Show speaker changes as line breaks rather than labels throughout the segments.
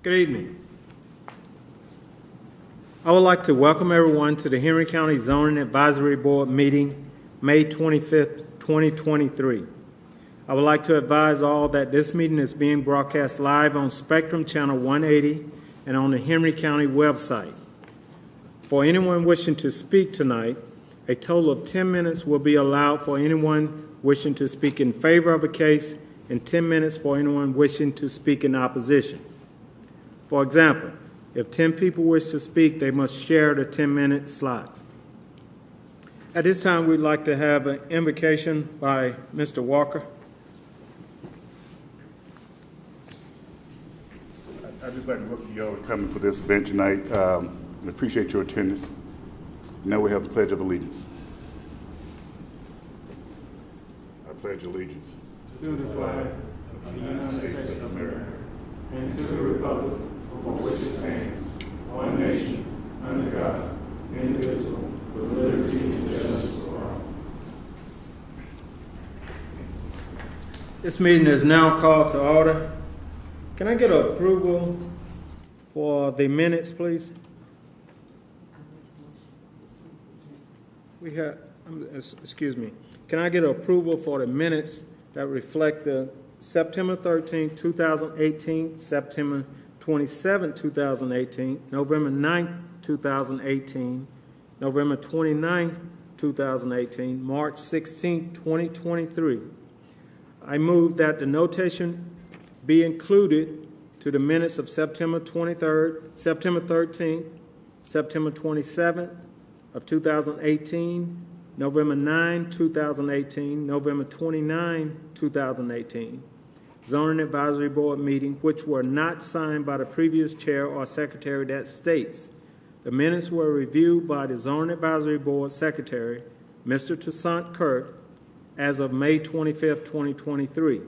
Good evening. I would like to welcome everyone to the Henry County Zoning Advisory Board meeting, May 25th, 2023. I would like to advise all that this meeting is being broadcast live on Spectrum Channel 180 and on the Henry County website. For anyone wishing to speak tonight, a total of 10 minutes will be allowed for anyone wishing to speak in favor of a case and 10 minutes for anyone wishing to speak in opposition. For example, if 10 people wish to speak, they must share the 10-minute slot. At this time, we'd like to have an invocation by Mr. Walker.
I'd just like to welcome you all for coming for this event tonight. We appreciate your attendance. Now we have the Pledge of Allegiance. I pledge allegiance
To the flag of the United States of America and to the republic for which it stands, one nation, under God, indivisible, with liberty and justice for all. This meeting is now called to order. Can I get approval for the minutes, please? Excuse me. Can I get approval for the minutes that reflect the September 13, 2018, September 27, 2018, November 9, 2018, November 29, 2018, March 16, 2023. I move that the notation be included to the minutes of September 23rd, September 13th, September 27th of 2018, November 9, 2018, November 29, 2018, Zoning Advisory Board meeting, which were not signed by the previous chair or secretary that states, the minutes were reviewed by the Zoning Advisory Board secretary, Mr. Toussaint Kirk, as of May 25th, 2023.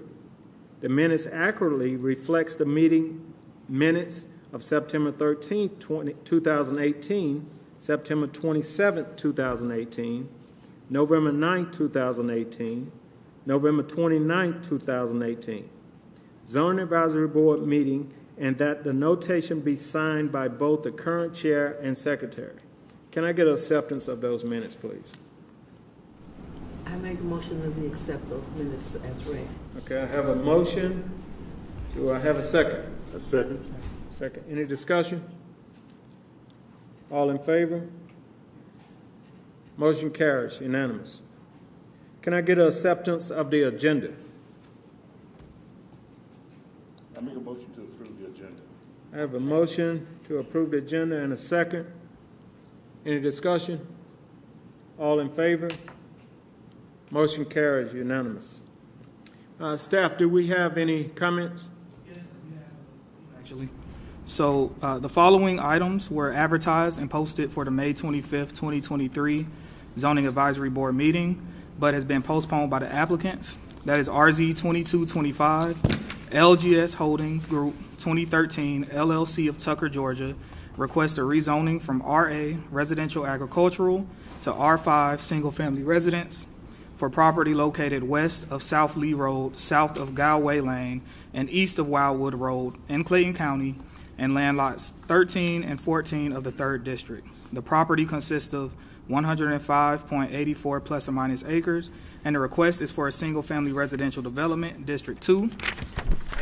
The minutes accurately reflects the meeting minutes of September 13th, 2018, September 27th, 2018, November 9, 2018, November 29, 2018, Zoning Advisory Board meeting, and that the notation be signed by both the current chair and secretary. Can I get acceptance of those minutes, please?
I make a motion that we accept those minutes as read.
Okay, I have a motion. Do I have a second?
A second.
Second. Any discussion? All in favor? Motion carries, unanimous. Can I get an acceptance of the agenda?
I make a motion to approve the agenda.
I have a motion to approve the agenda and a second. Any discussion? All in favor? Motion carries, unanimous. Staff, do we have any comments?
Yes, we have, actually. So the following items were advertised and posted for the May 25th, 2023 Zoning Advisory Board meeting, but has been postponed by the applicants. That is RZ 2225, LGS Holdings Group 2013, LLC of Tucker, Georgia, request a rezoning from RA Residential Agricultural to R5 Single Family Residence for property located west of South Lee Road, south of Galway Lane, and east of Wildwood Road in Clayton County, and land lots 13 and 14 of the 3rd District. The property consists of 105.84 plus or minus acres, and the request is for a single-family residential development, District 2.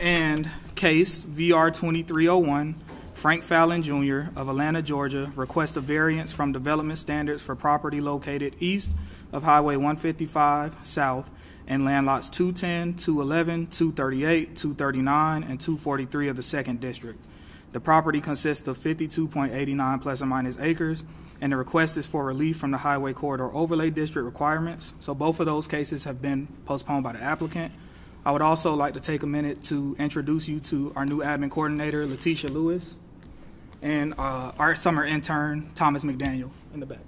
And case VR 2301, Frank Fallon Jr. of Atlanta, Georgia, requests a variance from development standards for property located east of Highway 155 South and land lots 210, 211, 238, 239, and 243 of the 2nd District. The property consists of 52.89 plus or minus acres, and the request is for relief from the Highway Corridor Overlay District requirements. So both of those cases have been postponed by the applicant. I would also like to take a minute to introduce you to our new admin coordinator, Letitia Lewis, and our summer intern, Thomas McDaniel, in the back.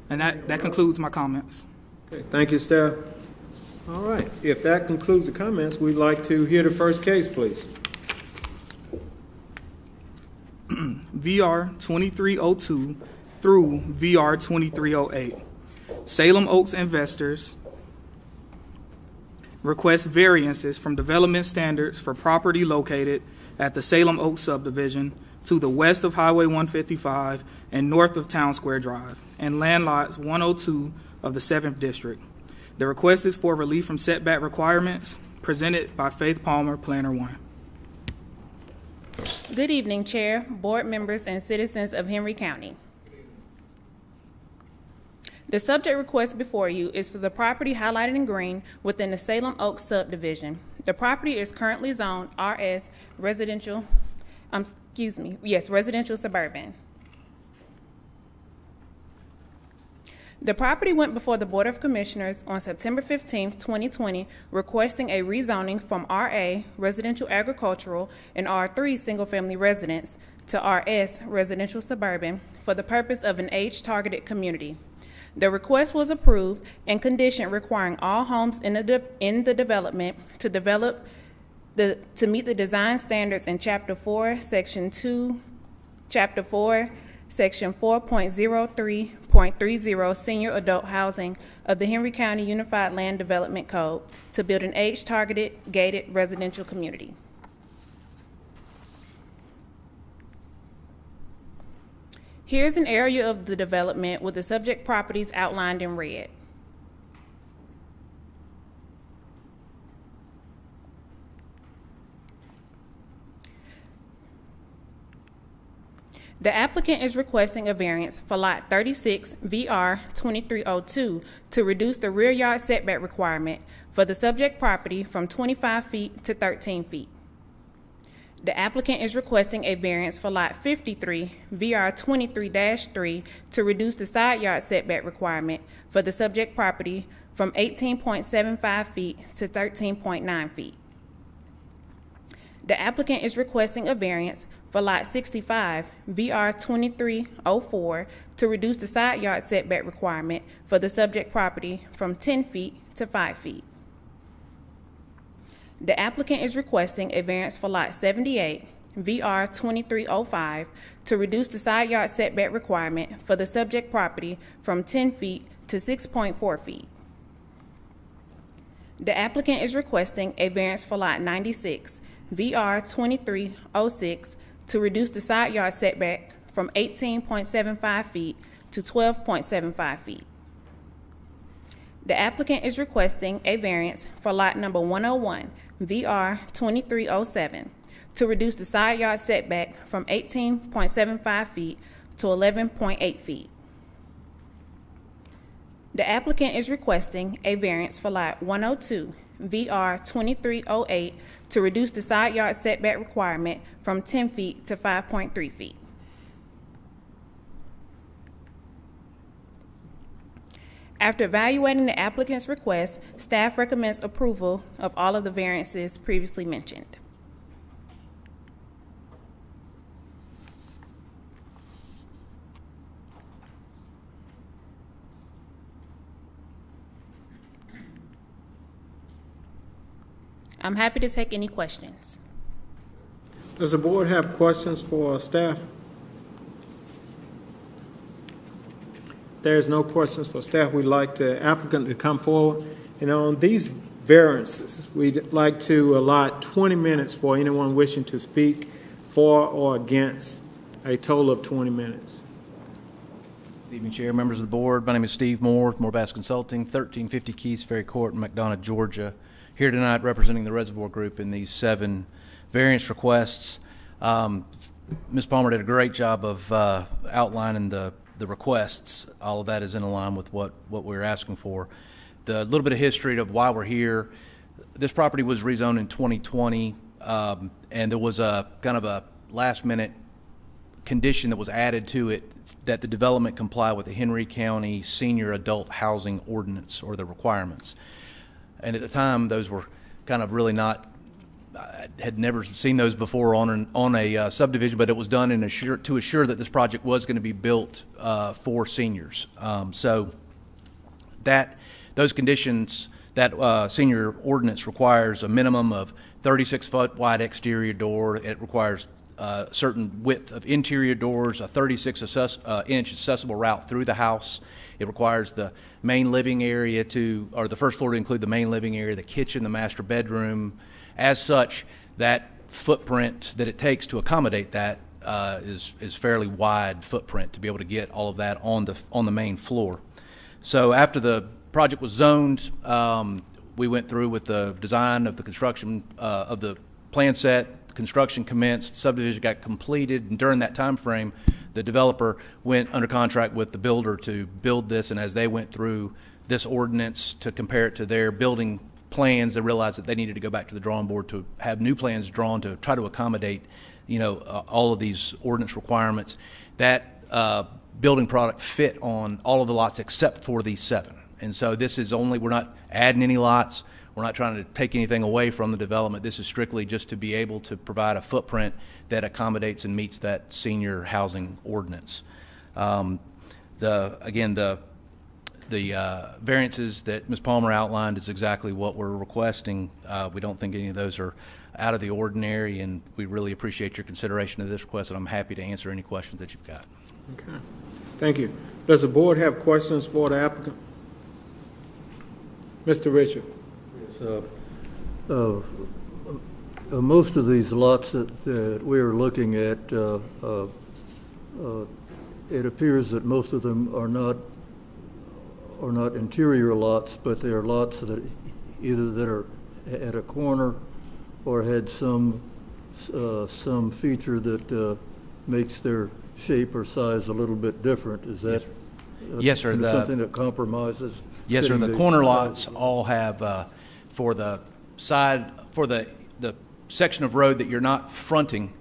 And that concludes my comments.
Okay, thank you, staff. All right, if that concludes the comments, we'd like to hear the first case, please.
VR 2302 through VR 2308. Salem Oaks investors request variances from development standards for property located at the Salem Oaks subdivision to the west of Highway 155 and north of Town Square Drive, and land lots 102 of the 7th District. The request is for relief from setback requirements, presented by Faith Palmer, Planner 1.
Good evening, Chair, board members, and citizens of Henry County. The subject request before you is for the property highlighted in green within the Salem Oaks subdivision. The property is currently zoned RS residential, residential suburban. The property went before the Board of Commissioners on September 15, 2020, requesting a rezoning from RA, residential agricultural, and R3, single-family residence, to RS, residential suburban, for the purpose of an age-targeted community. The request was approved and conditioned requiring all homes in the development to meet the design standards in Chapter 4, Section 2, Chapter 4, Section 4.03.30 Senior Adult Housing of the Henry County Unified Land Development Code to build an age-targeted, gated residential community. Here's an area of the development with the subject properties outlined in red. The applicant is requesting a variance for Lot 36 VR 2302 to reduce the rear yard setback requirement for the subject property from 25 feet to 13 feet. The applicant is requesting a variance for Lot 53 VR 23-3 to reduce the side yard setback requirement for the subject property from 18.75 feet to 13.9 feet. The applicant is requesting a variance for Lot 65, VR 2304, to reduce the side yard setback requirement for the subject property from 10 feet to 5 feet. The applicant is requesting a variance for Lot 78, VR 2305, to reduce the side yard setback requirement for the subject property from 10 feet to 6.4 feet. The applicant is requesting a variance for Lot 96, VR 2306, to reduce the side yard setback from 18.75 feet to 12.75 feet. The applicant is requesting a variance for lot number 101, VR 2307, to reduce the side yard setback from 18.75 feet to 11.8 feet. The applicant is requesting a variance for lot 102, VR 2308, to reduce the side yard setback requirement from 10 feet to 5.3 feet. After evaluating the applicant's request, staff recommends approval of all of the variances previously mentioned. I'm happy to take any questions.
Does the board have questions for staff? There's no questions for staff. We'd like the applicant to come forward. And on these variances, we'd like to allot 20 minutes for anyone wishing to speak for or against, a total of 20 minutes.
Good evening, Chair, members of the board. My name is Steve Moore with Moore-Bass Consulting, 1350 Keys Ferry Court in McDonough, Georgia. Here tonight representing the Reservoir Group in these 7 variance requests. Ms. Palmer did a great job of outlining the requests. All of that is in line with what we're asking for. The little bit of history of why we're here. This property was rezoned in 2020, and there was a kind of a last-minute condition that was added to it that the development comply with the Henry County Senior Adult Housing Ordinance, or the requirements. And at the time, those were kind of really not, I had never seen those before on a subdivision, but it was done to assure that this project was going to be built for seniors. So those conditions, that senior ordinance requires a minimum of 36-foot wide exterior door. It requires a certain width of interior doors, a 36-inch accessible route through the house. It requires the main living area or the first floor to include the main living area, the kitchen, the master bedroom. As such, that footprint that it takes to accommodate that is fairly wide footprint to be able to get all of that on the main floor. So after the project was zoned, we went through with the design of the construction of the plan set. Construction commenced, subdivision got completed, and during that time frame, the developer went under contract with the builder to build this. And as they went through this ordinance to compare it to their building plans, they realized that they needed to go back to the drawing board to have new plans drawn to try to accommodate, all of these ordinance requirements. That building product fit on all of the lots except for these 7. And so this is only, we're not adding any lots. We're not trying to take anything away from the development. This is strictly just to be able to provide a footprint that accommodates and meets that senior housing ordinance. The variances that Ms. Palmer outlined is exactly what we're requesting. We don't think any of those are out of the ordinary, and we really appreciate your consideration of this request, and I'm happy to answer any questions that you've got.
Okay, thank you. Does the board have questions for the applicant? Mr. Richard?
Most of these lots that we're looking at, it appears that most of them are not interior lots, but they are lots that either that are at a corner or had some feature that makes their shape or size a little bit different. Is that
yes, sir.
Something that compromises?
Yes, sir. The corner lots all have for the section of road that you're not fronting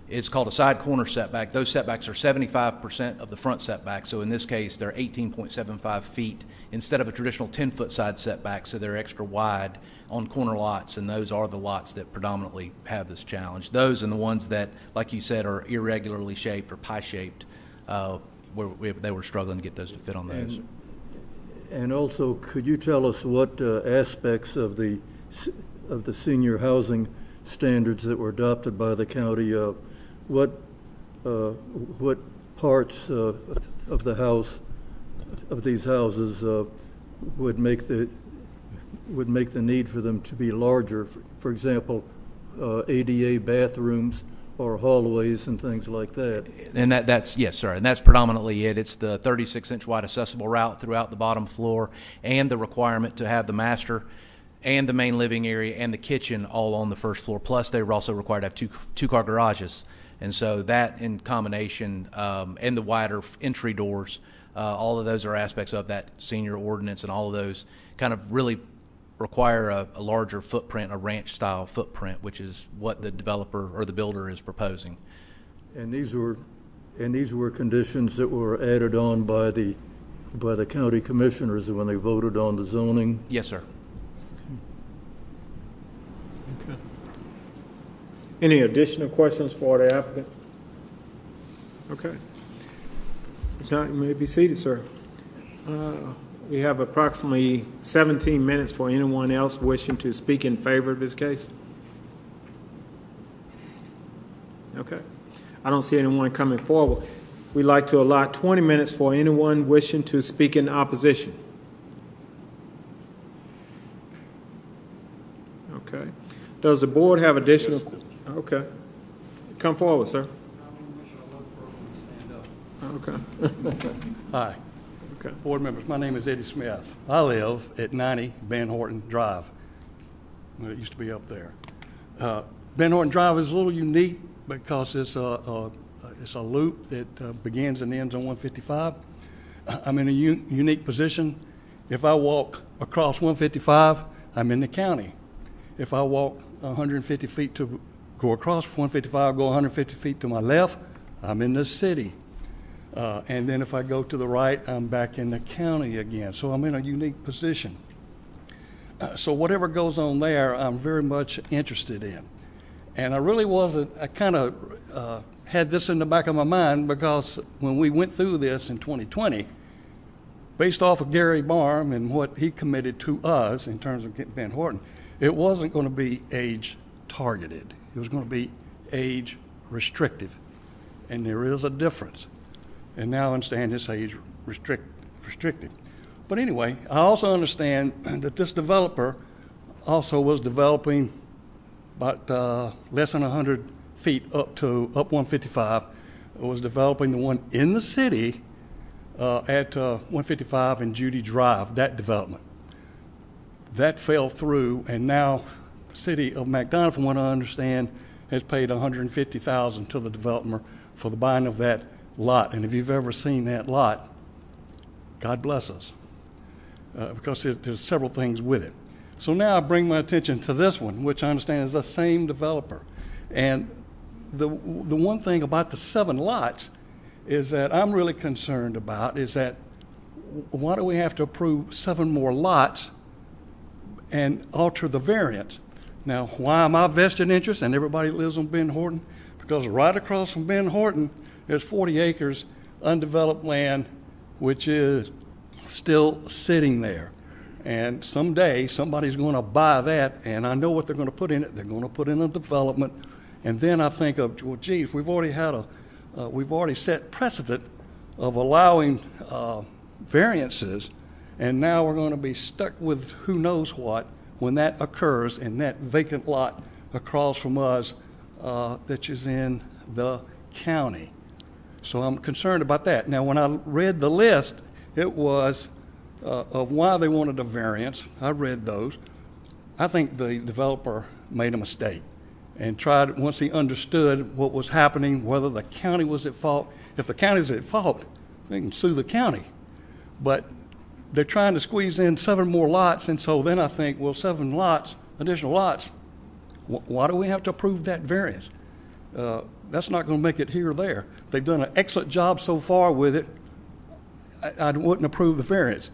is called a side corner setback. Those setbacks are 75% of the front setback. So in this case, they're 18.75 feet instead of a traditional 10-foot side setback. So they're extra wide on corner lots, and those are the lots that predominantly have this challenge. Those and the ones that, like you said, are irregularly shaped or pie-shaped, they were struggling to get those to fit on those.
And also, could you tell us what aspects of the senior housing standards that were adopted by the county, what parts of the house, of these houses, would make the need for them to be larger? For example, ADA bathrooms or hallways and things like that.
And that's yes, sir. And that's predominantly it. It's the 36-inch wide accessible route throughout the bottom floor, and the requirement to have the master and the main living area and the kitchen all on the first floor. Plus, they were also required to have two-car garages. And so that in combination, and the wider entry doors, all of those are aspects of that senior ordinance, and all of those kind of really require a larger footprint, a ranch-style footprint, which is what the developer or the builder is proposing.
And these were conditions that were added on by the county commissioners when they voted on the zoning?
Yes, sir.
Okay. Any additional questions for the applicant? Okay. If not, you may be seated, sir. We have approximately 17 minutes for anyone else wishing to speak in favor of this case. Okay. I don't see anyone coming forward. We'd like to allot 20 minutes for anyone wishing to speak in opposition. Okay. Does the board have additional? Okay. Come forward, sir. Okay.
Hi.
Okay.
Board members, my name is Eddie Smith. I live at 90 Ben Horton Drive. Well, it used to be up there. Ben Horton Drive is a little unique because it's a loop that begins and ends on 155. I'm in a unique position. If I walk across 155, I'm in the county. If I walk 150 feet to go across 155, go 150 feet to my left, I'm in the city. And then if I go to the right, I'm back in the county again. So I'm in a unique position. So whatever goes on there, I'm very much interested in. And I really wasn't, I kind of had this in the back of my mind because when we went through this in 2020, based off of Gary Barham and what he committed to us in terms of Ben Horton, it wasn't going to be age targeted. It was going to be age restrictive. And there is a difference. And now I understand it's age restricted. But anyway, I also understand that this developer also was developing about less than 100 feet up 155, was developing the one in the city at 155 and Judy Drive, that development. That fell through, and now the city of McDonough, from what I understand, has paid $150,000 to the developer for the buying of that lot. And if you've ever seen that lot, God bless us, because there's several things with it. So now I bring my attention to this one, which I understand is the same developer. And the one thing about the 7 lots is that I'm really concerned about is that why do we have to approve 7 more lots and alter the variance? Now, why am I vested interest and everybody that lives on Ben Horton? Because right across from Ben Horton, there's 40 acres undeveloped land, which is still sitting there. And someday, somebody's going to buy that, and I know what they're going to put in it. They're going to put in a development. And then I think of, well, geez, we've already set precedent of allowing variances, and now we're going to be stuck with who knows what when that occurs in that vacant lot across from us that is in the county. So I'm concerned about that. Now, when I read the list, it was of why they wanted a variance. I read those. I think the developer made a mistake and tried, once he understood what was happening, whether the county was at fault. If the county's at fault, they can sue the county. But they're trying to squeeze in 7 more lots, and so then I think, well, 7 lots, additional lots, why do we have to approve that variance? That's not going to make it here or there. They've done an excellent job so far with it. I wouldn't approve the variance.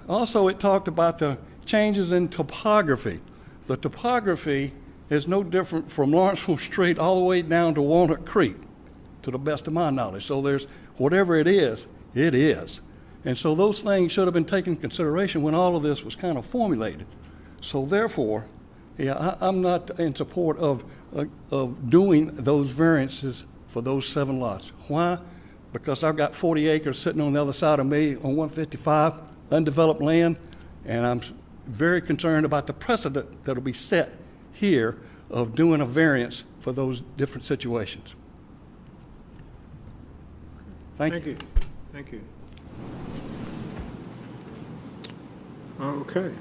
Also, it talked about the changes in topography. The topography is no different from Lawrenceville Street all the way down to Walnut Creek, to the best of my knowledge. So there's, whatever it is, it is. And so those things should have been taken into consideration when all of this was kind of formulated. So therefore, yeah, I'm not in support of doing those variances for those 7 lots. Why? Because I've got 40 acres sitting on the other side of me on 155, undeveloped land, and I'm very concerned about the precedent that'll be set here of doing a variance for those different situations. Thank you.
Thank you. Okay.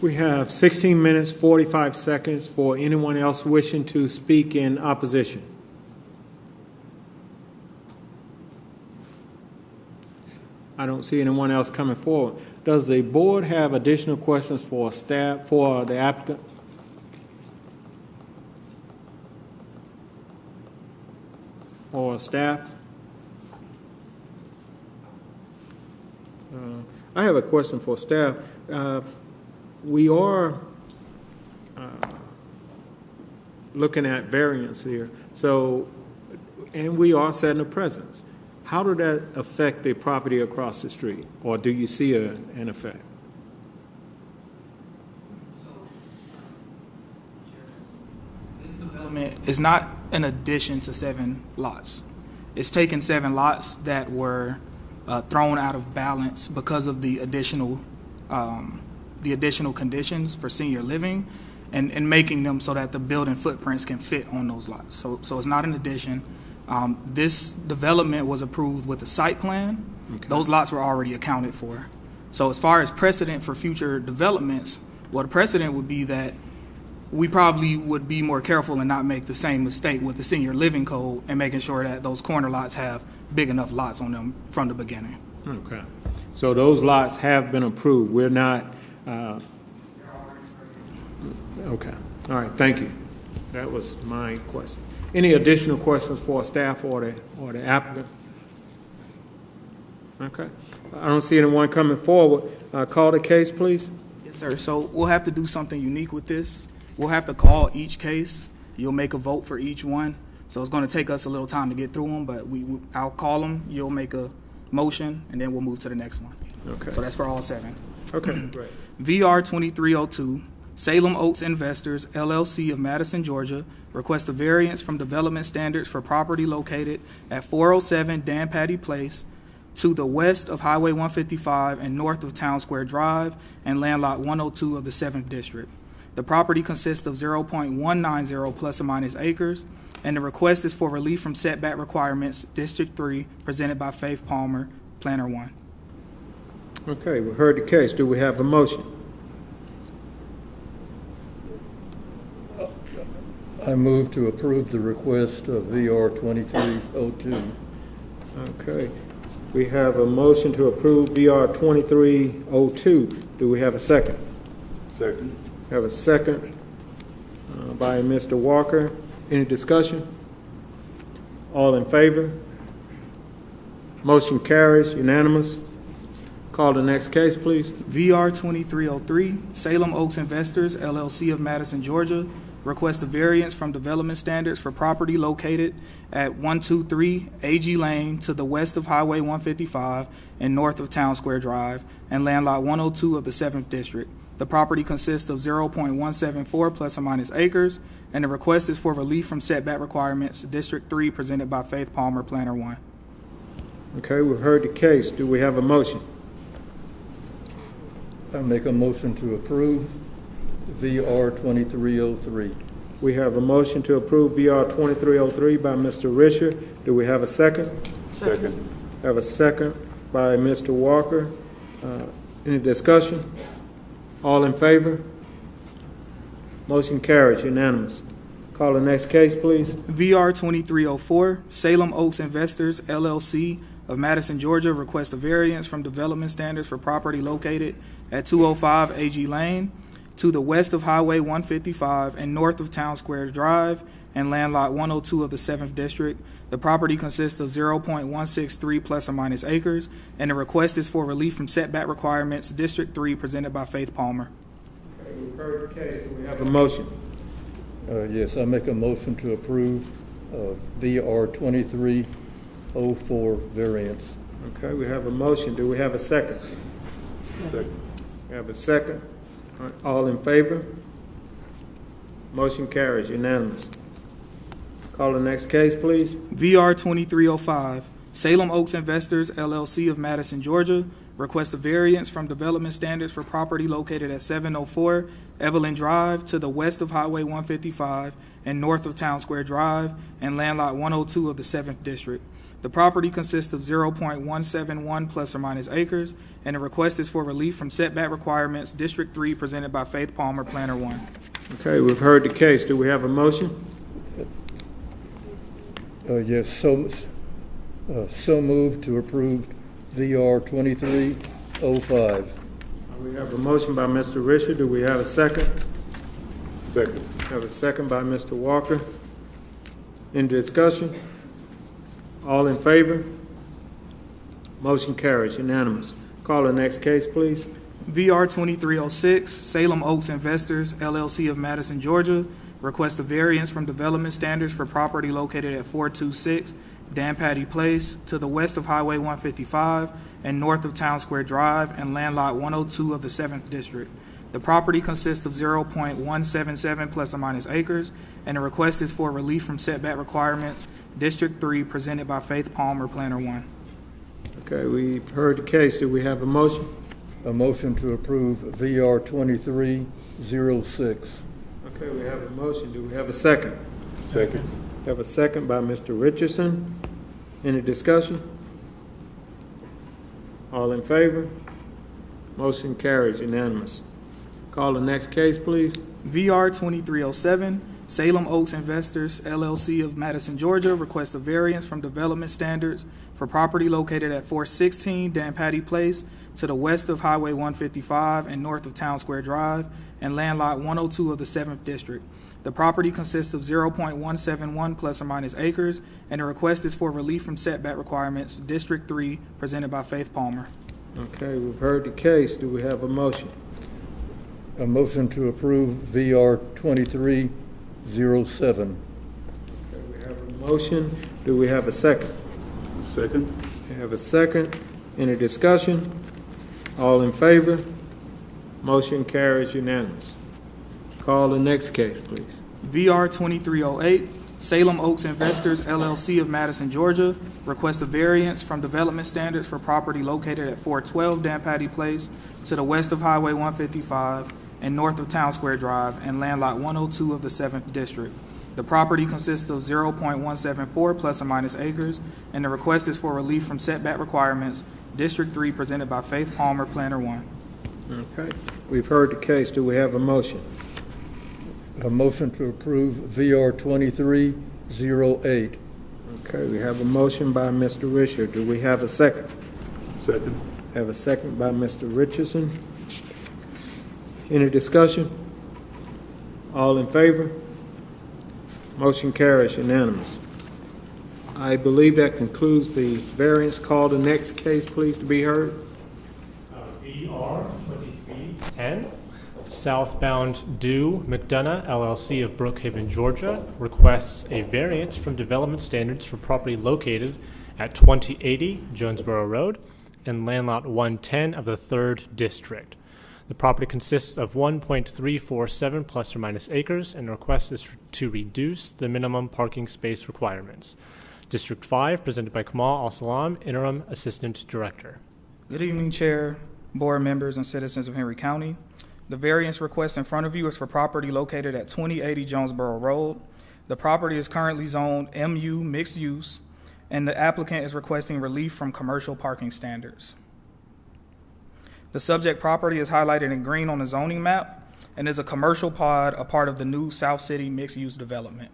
We have 16 minutes, 45 seconds for anyone else wishing to speak in opposition. I don't see anyone else coming forward. Does the board have additional questions for staff, for the applicant? Or staff? I have a question for staff. We are looking at variance here, so, and we are setting a presence. How did that affect the property across the street, or do you see an effect?
This development is not an addition to 7 lots. It's taking 7 lots that were thrown out of balance because of the additional conditions for senior living and making them so that the building footprints can fit on those lots. So it's not an addition. This development was approved with a site plan. Okay. Those lots were already accounted for. So as far as precedent for future developments, well, the precedent would be that we probably would be more careful and not make the same mistake with the senior living code and making sure that those corner lots have big enough lots on them from the beginning.
Okay. So those lots have been approved. We're not, okay. All right, thank you. That was my question. Any additional questions for staff or the applicant? Okay. I don't see anyone coming forward. Call the case, please.
Yes, sir. So we'll have to do something unique with this. We'll have to call each case. You'll make a vote for each one. So it's going to take us a little time to get through them, but I'll call them. You'll make a motion, and then we'll move to the next one.
Okay.
So that's for all 7.
Okay, great.
VR 2302, Salem Oaks Investors, LLC of Madison, Georgia, requests a variance from development standards for property located at 407 Dan Patty Place to the west of Highway 155 and north of Town Square Drive and Land Lot 102 of the 7th District. The property consists of 0.190 plus or minus acres, and the request is for relief from setback requirements, District 3, presented by Faith Palmer, Planner 1.
Okay, we heard the case. Do we have a motion?
I move to approve the request of VR 2302.
Okay, we have a motion to approve BR 2302. Do we have a second?
Second.
Have a second by Mr. Walker. Any discussion? All in favor? Motion carries, unanimous. Call the next case, please.
VR 2303, Salem Oaks Investors, LLC of Madison, Georgia, request a variance from development standards for property located at 123 AG Lane to the west of Highway 155 and north of Town Square Drive and Land Lot 102 of the 7th District. The property consists of 0.174 plus or minus acres, and the request is for relief from setback requirements, District 3, presented by Faith Palmer, Planner 1.
Okay, we've heard the case. Do we have a motion?
I make a motion to approve VR 2303.
We have a motion to approve VR 2303 by Mr. Richard. Do we have a second?
Second.
Have a second by Mr. Walker. Any discussion? All in favor? Motion carries, unanimous. Call the next case, please.
VR 2304, Salem Oaks Investors, LLC of Madison, Georgia, request a variance from development standards for property located at 205 AG Lane to the west of Highway 155 and north of Town Square Drive and Land Lot 102 of the 7th District. The property consists of 0.163 plus or minus acres, and the request is for relief from setback requirements, District 3, presented by Faith Palmer.
Okay, we've heard the case. Do we have a motion?
Yes, I make a motion to approve VR 2304 variance.
Okay, we have a motion. Do we have a second?
Second.
We have a second. All right, all in favor? Motion carries, unanimous. Call the next case, please.
VR 2305, Salem Oaks Investors, LLC of Madison, Georgia, request a variance from development standards for property located at 704 Evelyn Drive to the west of Highway 155 and north of Town Square Drive and Land Lot 102 of the 7th District. The property consists of 0.171 plus or minus acres, and the request is for relief from setback requirements, District 3, presented by Faith Palmer, Planner 1.
Okay, we've heard the case. Do we have a motion?
Yes, so moved to approve VR 2305.
We have a motion by Mr. Richard. Do we have a second?
Second.
Have a second by Mr. Walker. Any discussion? All in favor? Motion carries, unanimous. Call the next case, please.
VR 2306, Salem Oaks Investors, LLC of Madison, Georgia, request a variance from development standards for property located at 426 Dan Patty Place to the west of Highway 155 and north of Town Square Drive and Land Lot 102 of the 7th District. The property consists of 0.177 plus or minus acres, and the request is for relief from setback requirements, District 3, presented by Faith Palmer, Planner 1.
Okay, we've heard the case. Do we have a motion?
A motion to approve VR 2306.
Okay, we have a motion. Do we have a second?
Second.
Have a second by Mr. Richardson. Any discussion? All in favor? Motion carries, unanimous. Call the next case, please.
VR 2307, Salem Oaks Investors, LLC of Madison, Georgia, request a variance from development standards for property located at 416 Dan Patty Place to the west of Highway 155 and north of Town Square Drive and Land Lot 102 of the 7th District. The property consists of 0.171 plus or minus acres, and the request is for relief from setback requirements, District 3, presented by Faith Palmer.
Okay, we've heard the case. Do we have a motion?
A motion to approve VR 2307.
Okay, we have a motion. Do we have a second?
Second.
We have a second. Any discussion? All in favor? Motion carries unanimous. Call the next case, please.
VR 2308, Salem Oaks Investors LLC of Madison, Georgia, requests a variance from development standards for property located at 412 Dan Patty Place to the west of Highway 155 and north of Town Square Drive and land lot 102 of the 7th District. The property consists of 0.174 plus or minus acres, and the request is for relief from setback requirements. District 3, presented by Faith Palmer, Planner 1.
Okay, we've heard the case. Do we have a motion?
A motion to approve VR 2308.
Okay, we have a motion by Mr. Richard. Do we have a second?
Second.
Have a second by Mr. Richardson. Any discussion? All in favor? Motion carries unanimous. I believe that concludes the variance. Call the next case, please, to be heard.
VR 2310, Southbound Dew McDonough LLC of Brookhaven, Georgia, requests a variance from development standards for property located at 2080 Jonesboro Road and land lot 110 of the 3rd District. The property consists of 1.347 plus or minus acres, and the request is to reduce the minimum parking space requirements. District 5, presented by Kamal Al-Salam, Interim Assistant Director.
Good evening, Chair, board members, and citizens of Henry County. The variance request in front of you is for property located at 2080 Jonesboro Road. The property is currently zoned MU mixed use, and the applicant is requesting relief from commercial parking standards. The subject property is highlighted in green on the zoning map and is a commercial pod, a part of the new South City mixed use development.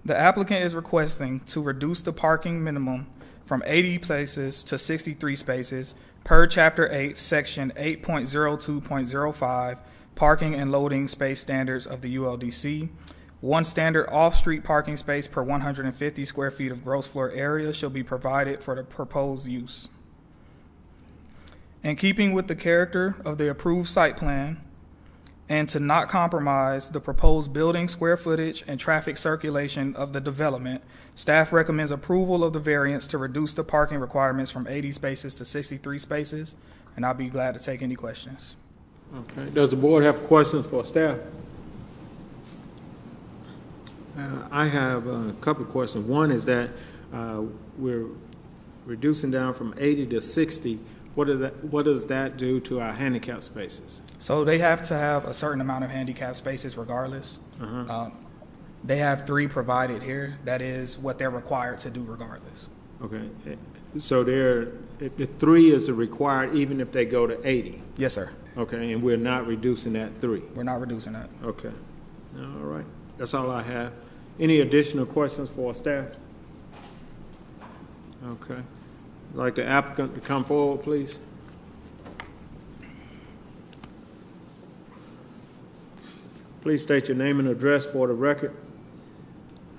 The applicant is requesting to reduce the parking minimum from 80 spaces to 63 spaces per Chapter 8, Section 8.02.05, Parking and Loading Space Standards of the ULDC. One standard off-street parking space per 150 square feet of gross floor area shall be provided for the proposed use. In keeping with the character of the approved site plan, and to not compromise the proposed building square footage and traffic circulation of the development, staff recommends approval of the variance to reduce the parking requirements from 80 spaces to 63 spaces, and I'll be glad to take any questions.
Okay, does the board have questions for staff? I have a couple of questions. One is that we're reducing down from 80 to 60. What does that do to our handicap spaces?
So they have to have a certain amount of handicap spaces regardless. They have 3 provided here. That is what they're required to do regardless.
Okay, so the 3 is required even if they go to 80?
Yes, sir.
Okay, and we're not reducing that 3?
We're not reducing that.
Okay, all right. That's all I have. Any additional questions for staff? Okay. I'd like the applicant to come forward, please. Please state your name and address for the record.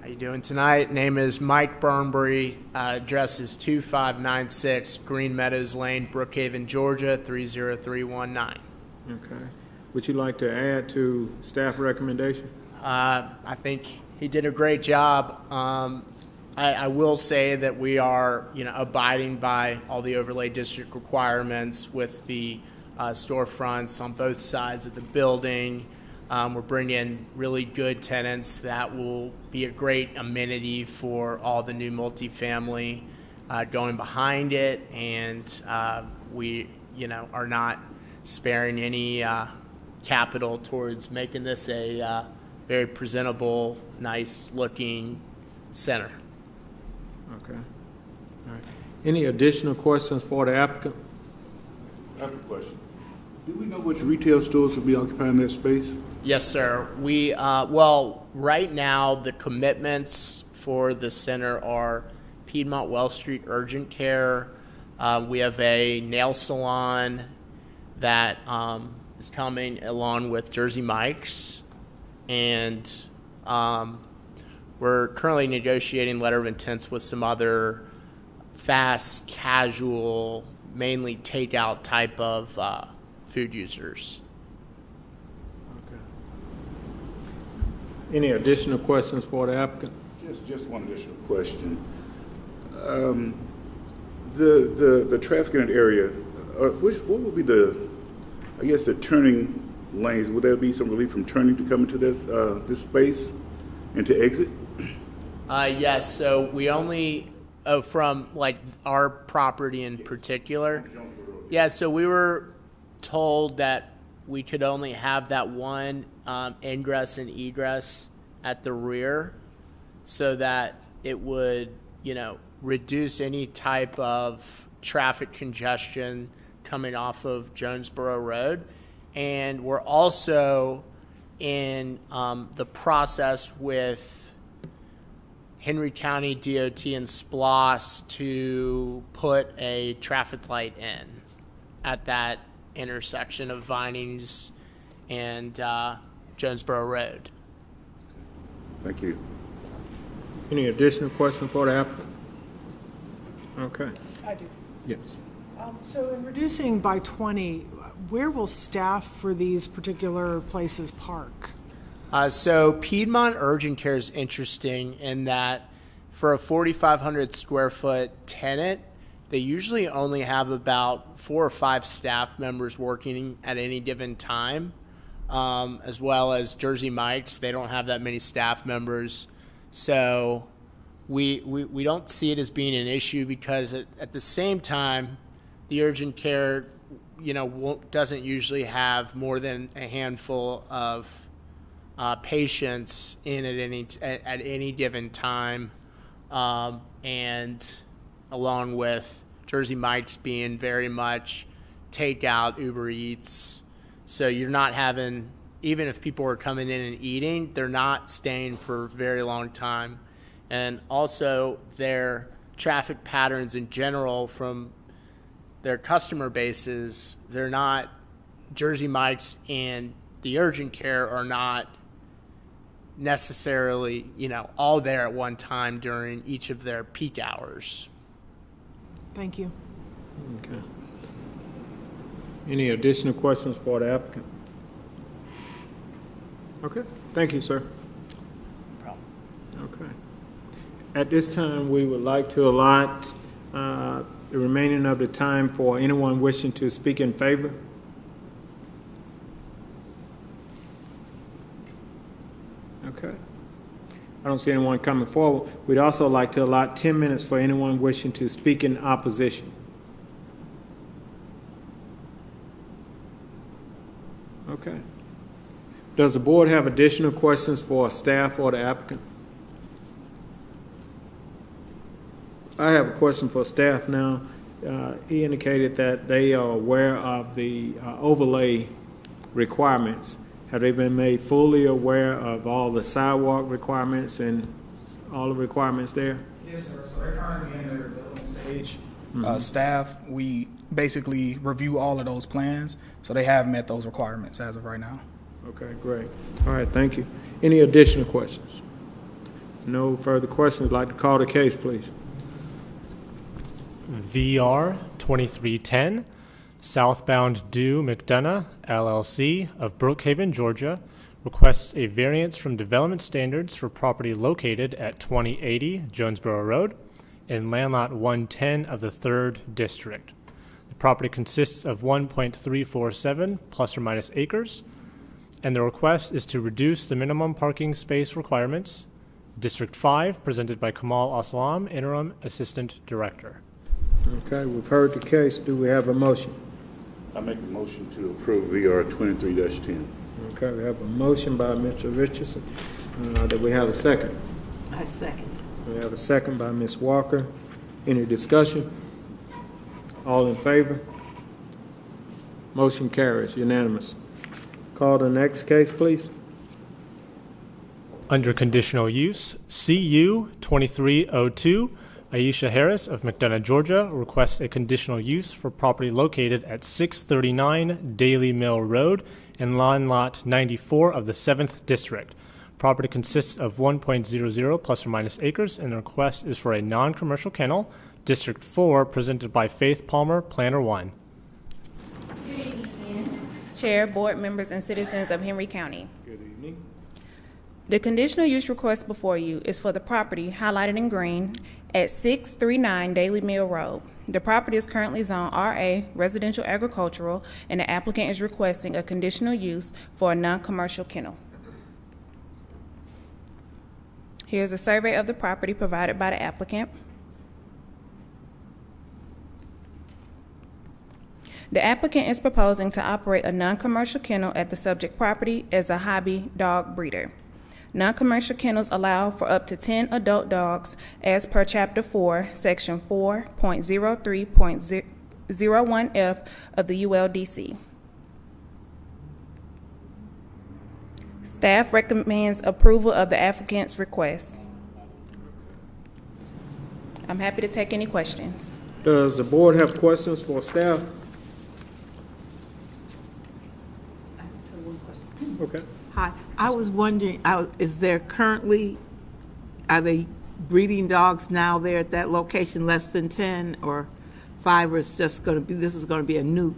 How you doing tonight? Name is Mike Burnbury. Address is 2596 Green Meadows Lane, Brookhaven, Georgia 30319.
Okay. Would you like to add to staff recommendation?
I think he did a great job. I will say that we are, abiding by all the overlay district requirements with the storefronts on both sides of the building. We're bringing in really good tenants that will be a great amenity for all the new multifamily going behind it, and we, are not sparing any capital towards making this a very presentable, nice-looking center.
Okay. All right. Any additional questions for the applicant?
I have a question. Do we know which retail stores will be occupying that space?
Yes, sir. We, right now, the commitments for the center are Piedmont Well Street Urgent Care. We have a nail salon that is coming along with Jersey Mike's. And we're currently negotiating letter of intents with some other fast, casual, mainly takeout type of food users.
Okay. Any additional questions for the applicant?
Just one additional question. The traffic in that area, what would be the turning lanes, would there be some relief from turning to come into this space and to exit?
Yes, so we only, from like our property in particular. Yeah, so we were told that we could only have that one ingress and egress at the rear so that it would, reduce any type of traffic congestion coming off of Jonesboro Road. And we're also in the process with Henry County DOT and SPLOST to put a traffic light in at that intersection of Vinings and Jonesboro Road.
Thank you.
Any additional questions for the applicant? Okay.
I do.
Yes.
So in reducing by 20, where will staff for these particular places park?
So Piedmont Urgent Care is interesting in that for a 4,500 square foot tenant, they usually only have about 4 or 5 staff members working at any given time, as well as Jersey Mike's. They don't have that many staff members. So we don't see it as being an issue because at the same time, the urgent care, doesn't usually have more than a handful of patients in at any given time, and along with Jersey Mike's being very much takeout, Uber Eats. So you're not having, even if people are coming in and eating, they're not staying for a very long time. And also their traffic patterns in general from their customer bases, they're not, Jersey Mike's and the urgent care are not necessarily, all there at one time during each of their peak hours.
Thank you.
Okay. Any additional questions for the applicant? Okay. Thank you, sir.
No problem.
Okay. At this time, we would like to allot the remaining of the time for anyone wishing to speak in favor. Okay. I don't see anyone coming forward. We'd also like to allot 10 minutes for anyone wishing to speak in opposition. Okay. Does the board have additional questions for staff or the applicant? I have a question for staff now. He indicated that they are aware of the overlay requirements. Have they been made fully aware of all the sidewalk requirements and all the requirements there?
Yes, sir. So they're currently in their development stage. Staff, we basically review all of those plans, so they have met those requirements as of right now.
Okay, great. All right, thank you. Any additional questions? No further questions. I'd like to call the case, please.
VR 2310, Southbound Due McDonough, LLC of Brookhaven, Georgia, requests a variance from development standards for property located at 2080 Jonesboro Road in Land Lot 110 of the 3rd District. The property consists of 1.347 plus or minus acres, and the request is to reduce the minimum parking space requirements. District 5, presented by Kamal Aslam, Interim Assistant Director.
Okay, we've heard the case. Do we have a motion?
I make a motion to approve VR 23-10.
Okay, we have a motion by Mr. Richardson. Do we have a second?
I second.
We have a second by Ms. Walker. Any discussion? All in favor? Motion carries unanimous. Call the next case, please.
Under conditional use, CU 2302, Aisha Harris of McDonough, Georgia, requests a conditional use for property located at 639 Daily Mill Road in Land Lot 94 of the 7th District. Property consists of 1.00 plus or minus acres, and the request is for a non-commercial kennel. District 4, presented by Faith Palmer, Planner 1.
Chair, board members, and citizens of Henry County.
Good evening.
The conditional use request before you is for the property highlighted in green at 639 Daily Mill Road The property is currently zoned RA, residential agricultural, and the applicant is requesting a conditional use for a non-commercial kennel. Here's a survey of the property provided by the applicant. The applicant is proposing to operate a non-commercial kennel at the subject property as a hobby dog breeder. Non-commercial kennels allow for up to 10 adult dogs as per Chapter 4, Section 4.03.01F of the ULDC. Staff recommends approval of the applicant's request. I'm happy to take any questions.
Does the board have questions for staff? Okay.
Hi, I was wondering, is there currently, are they breeding dogs now there at that location, less than 10 or 5, or it's just going to be, this is going to be a new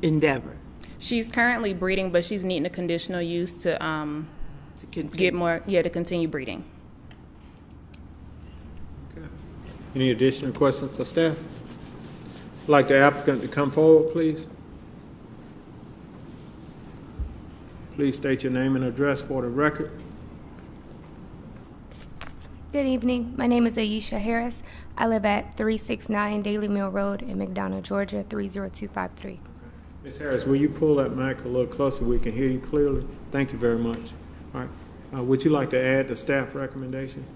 endeavor?
She's currently breeding, but she's needing a conditional use to
continue.
get more, to continue breeding.
Okay. Any additional questions for staff? I'd like the applicant to come forward, please. Please state your name and address for the record.
Good evening. My name is Aisha Harris. I live at 369 Daily Mill Road in McDonough, Georgia, 30253.
Ms. Harris, will you pull that mic a little closer? We can hear you clearly. Thank you very much. All right. Would you like to add the staff recommendation?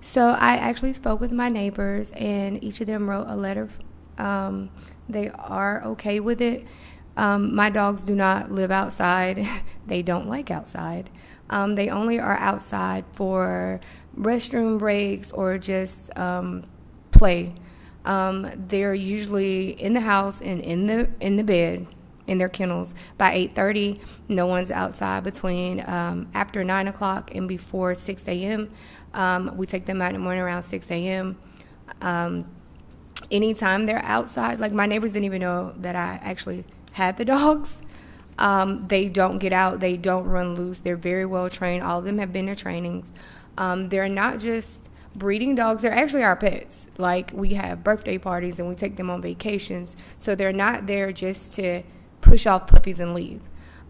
So I actually spoke with my neighbors, and each of them wrote a letter. They are okay with it. My dogs do not live outside. They don't like outside. They only are outside for restroom breaks or just play. They're usually in the house and in the bed, in their kennels by 8:30. No one's outside between after 9 o'clock and before 6 a.m. We take them out in the morning around 6 a.m. Anytime they're outside, like my neighbors didn't even know that I actually had the dogs. They don't get out. They don't run loose. They're very well trained. All of them have been to trainings. They're not just breeding dogs. They're actually our pets. Like, we have birthday parties and we take them on vacations. So they're not there just to push off puppies and leave.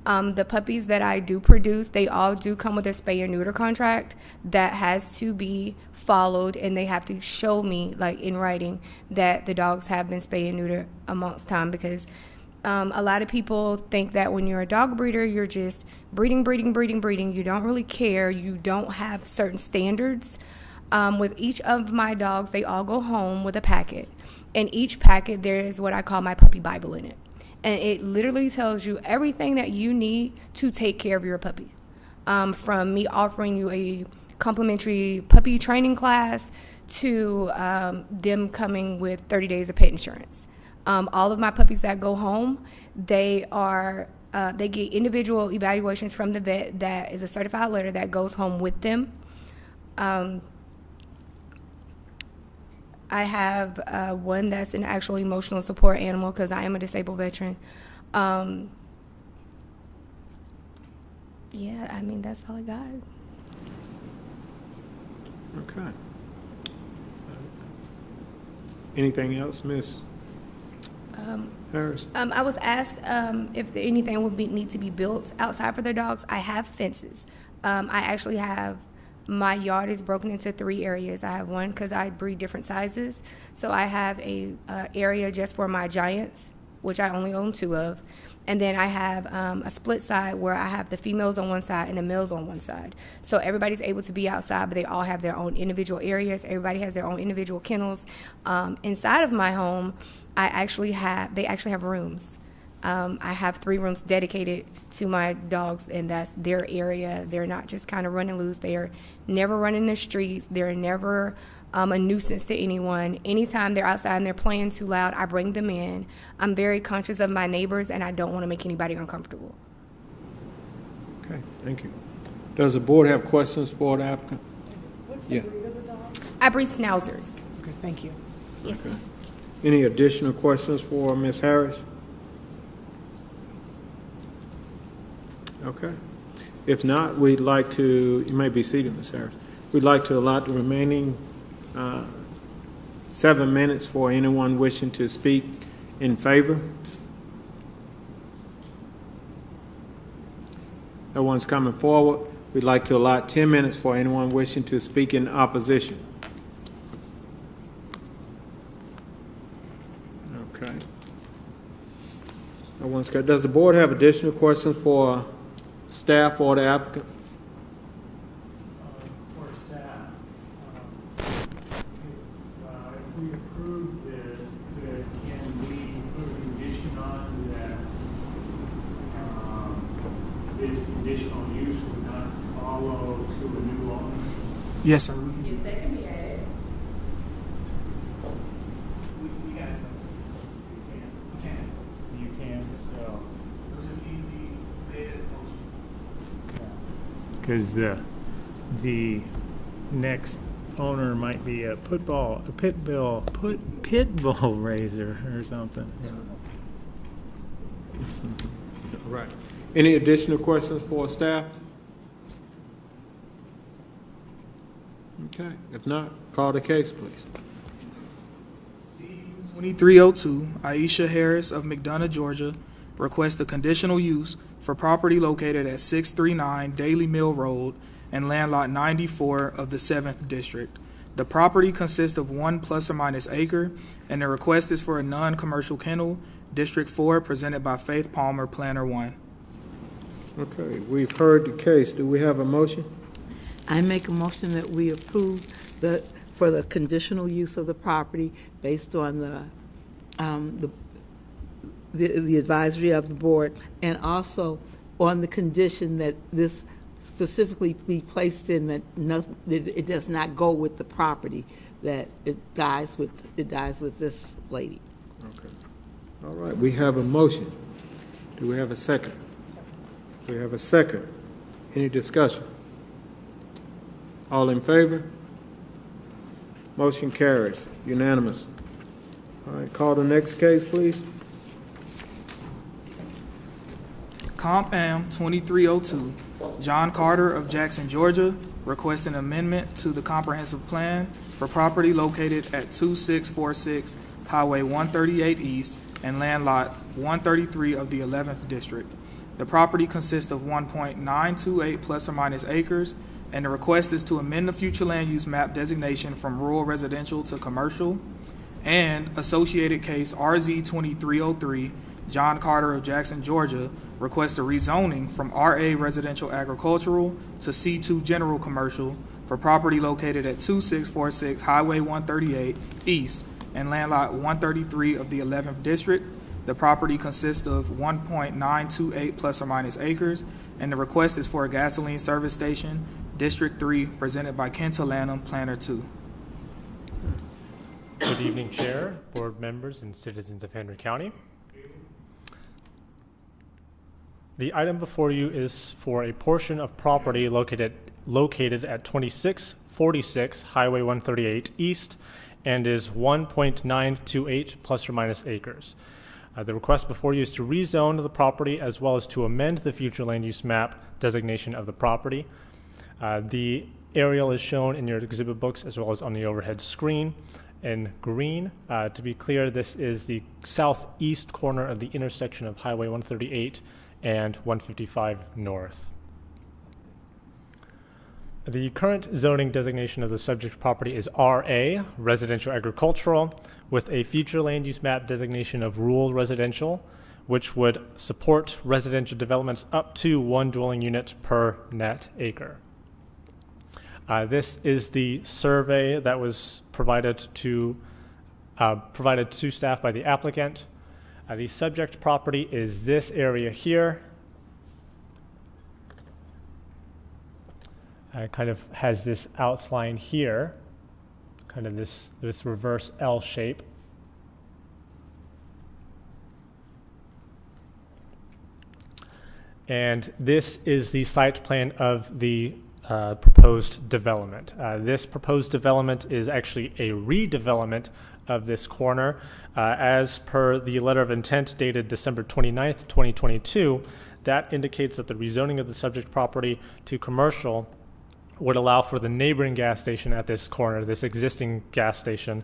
The puppies that I do produce, they all do come with a spay and neuter contract that has to be followed, and they have to show me, like in writing, that the dogs have been spay and neuter amongst time, because a lot of people think that when you're a dog breeder, you're just breeding. You don't really care. You don't have certain standards. With each of my dogs, they all go home with a packet. In each packet, there is what I call my puppy Bible in it. And it literally tells you everything that you need to take care of your puppy. From me offering you a complimentary puppy training class to them coming with 30 days of pet insurance. All of my puppies that go home, they get individual evaluations from the vet that is a certified letter that goes home with them. I have one that's an actual emotional support animal because I am a disabled veteran. Yeah, I mean, that's all I got.
Okay. Anything else, Ms. Harris?
I was asked if anything would need to be built outside for their dogs. I have fences. I actually have, my yard is broken into 3 areas. I have one because I breed different sizes. So I have a area just for my giants, which I only own 2 of. And then I have a split side where I have the females on one side and the males on one side. So everybody's able to be outside, but they all have their own individual areas. Everybody has their own individual kennels. Inside of my home, they actually have rooms. I have 3 rooms dedicated to my dogs, and that's their area. They're not just kind of running loose. They are never running the streets. They're never a nuisance to anyone. Anytime they're outside and they're playing too loud, I bring them in. I'm very conscious of my neighbors, and I don't want to make anybody uncomfortable.
Okay, thank you. Does the board have questions for the applicant?
What's the breed of the dogs?
I breed schnauzers.
Okay, thank you.
Yes, ma'am.
Any additional questions for Ms. Harris? Okay. If not, we'd like to, you may be seated, Ms. Harris. We'd like to allot the remaining 7 minutes for anyone wishing to speak in favor. No one's coming forward. We'd like to allot 10 minutes for anyone wishing to speak in opposition. Okay. No one's got. Does the board have additional questions for staff or the applicant?
For staff, if we approve this, can we put a condition on that this conditional use would not follow to a new owner?
Yes, sir.
Yes, that can be added.
You can, so. Because the next owner might be a pit bull raiser or something.
Right. Any additional questions for staff? Okay. If not, call the case, please.
2302, Aisha Harris of McDonough, Georgia, requests a conditional use for property located at 639 Daily Mill Road and land lot 94 of the 7th District. The property consists of 1 ± acre, and the request is for a non-commercial kennel, District 4, presented by Faith Palmer, Planner 1.
Okay, we've heard the case. Do we have a motion?
I make a motion that we approve for the conditional use of the property based on the advisory of the board, and also on the condition that this specifically be placed in that it does not go with the property, that it dies with this lady.
Okay. All right, we have a motion. Do we have a second? We have a second. Any discussion? All in favor? Motion carries. Unanimous. All right, call the next case, please.
Comp Am 2302, John Carter of Jackson, Georgia, requests an amendment to the comprehensive plan for property located at 2646 Highway 138 East and land lot 133 of the 11th District. The property consists of 1.928 ± acres, and the request is to amend the future land use map designation from rural residential to commercial. And associated case RZ 2303, John Carter of Jackson, Georgia, requests a rezoning from RA residential agricultural to C2 general commercial for property located at 2646 Highway 138 East and land lot 133 of the 11th District. The property consists of 1.928 ± acres, and the request is for a gasoline service station, District 3, presented by Kenta Lanham, Planner 2.
Good evening, Chair, board members, and citizens of Henry County. The item before you is for a portion of property located at 2646 Highway 138 East and is 1.928 ± acres. The request before you is to rezone the property as well as to amend the future land use map designation of the property. The aerial is shown in your exhibit books as well as on the overhead screen in green. To be clear, this is the southeast corner of the intersection of Highway 138 and 155 North. The current zoning designation of the subject property is RA, Residential Agricultural, with a future land use map designation of Rural Residential, which would support residential developments up to 1 dwelling unit per net acre. This is the survey that was provided to staff by the applicant. The subject property is this area here. Kind of has this outline here, kind of this reverse L shape. And this is the site plan of the proposed development. This proposed development is actually a redevelopment of this corner. As per the letter of intent dated December 29th, 2022, that indicates that the rezoning of the subject property to commercial would allow for the neighboring gas station at this corner, this existing gas station,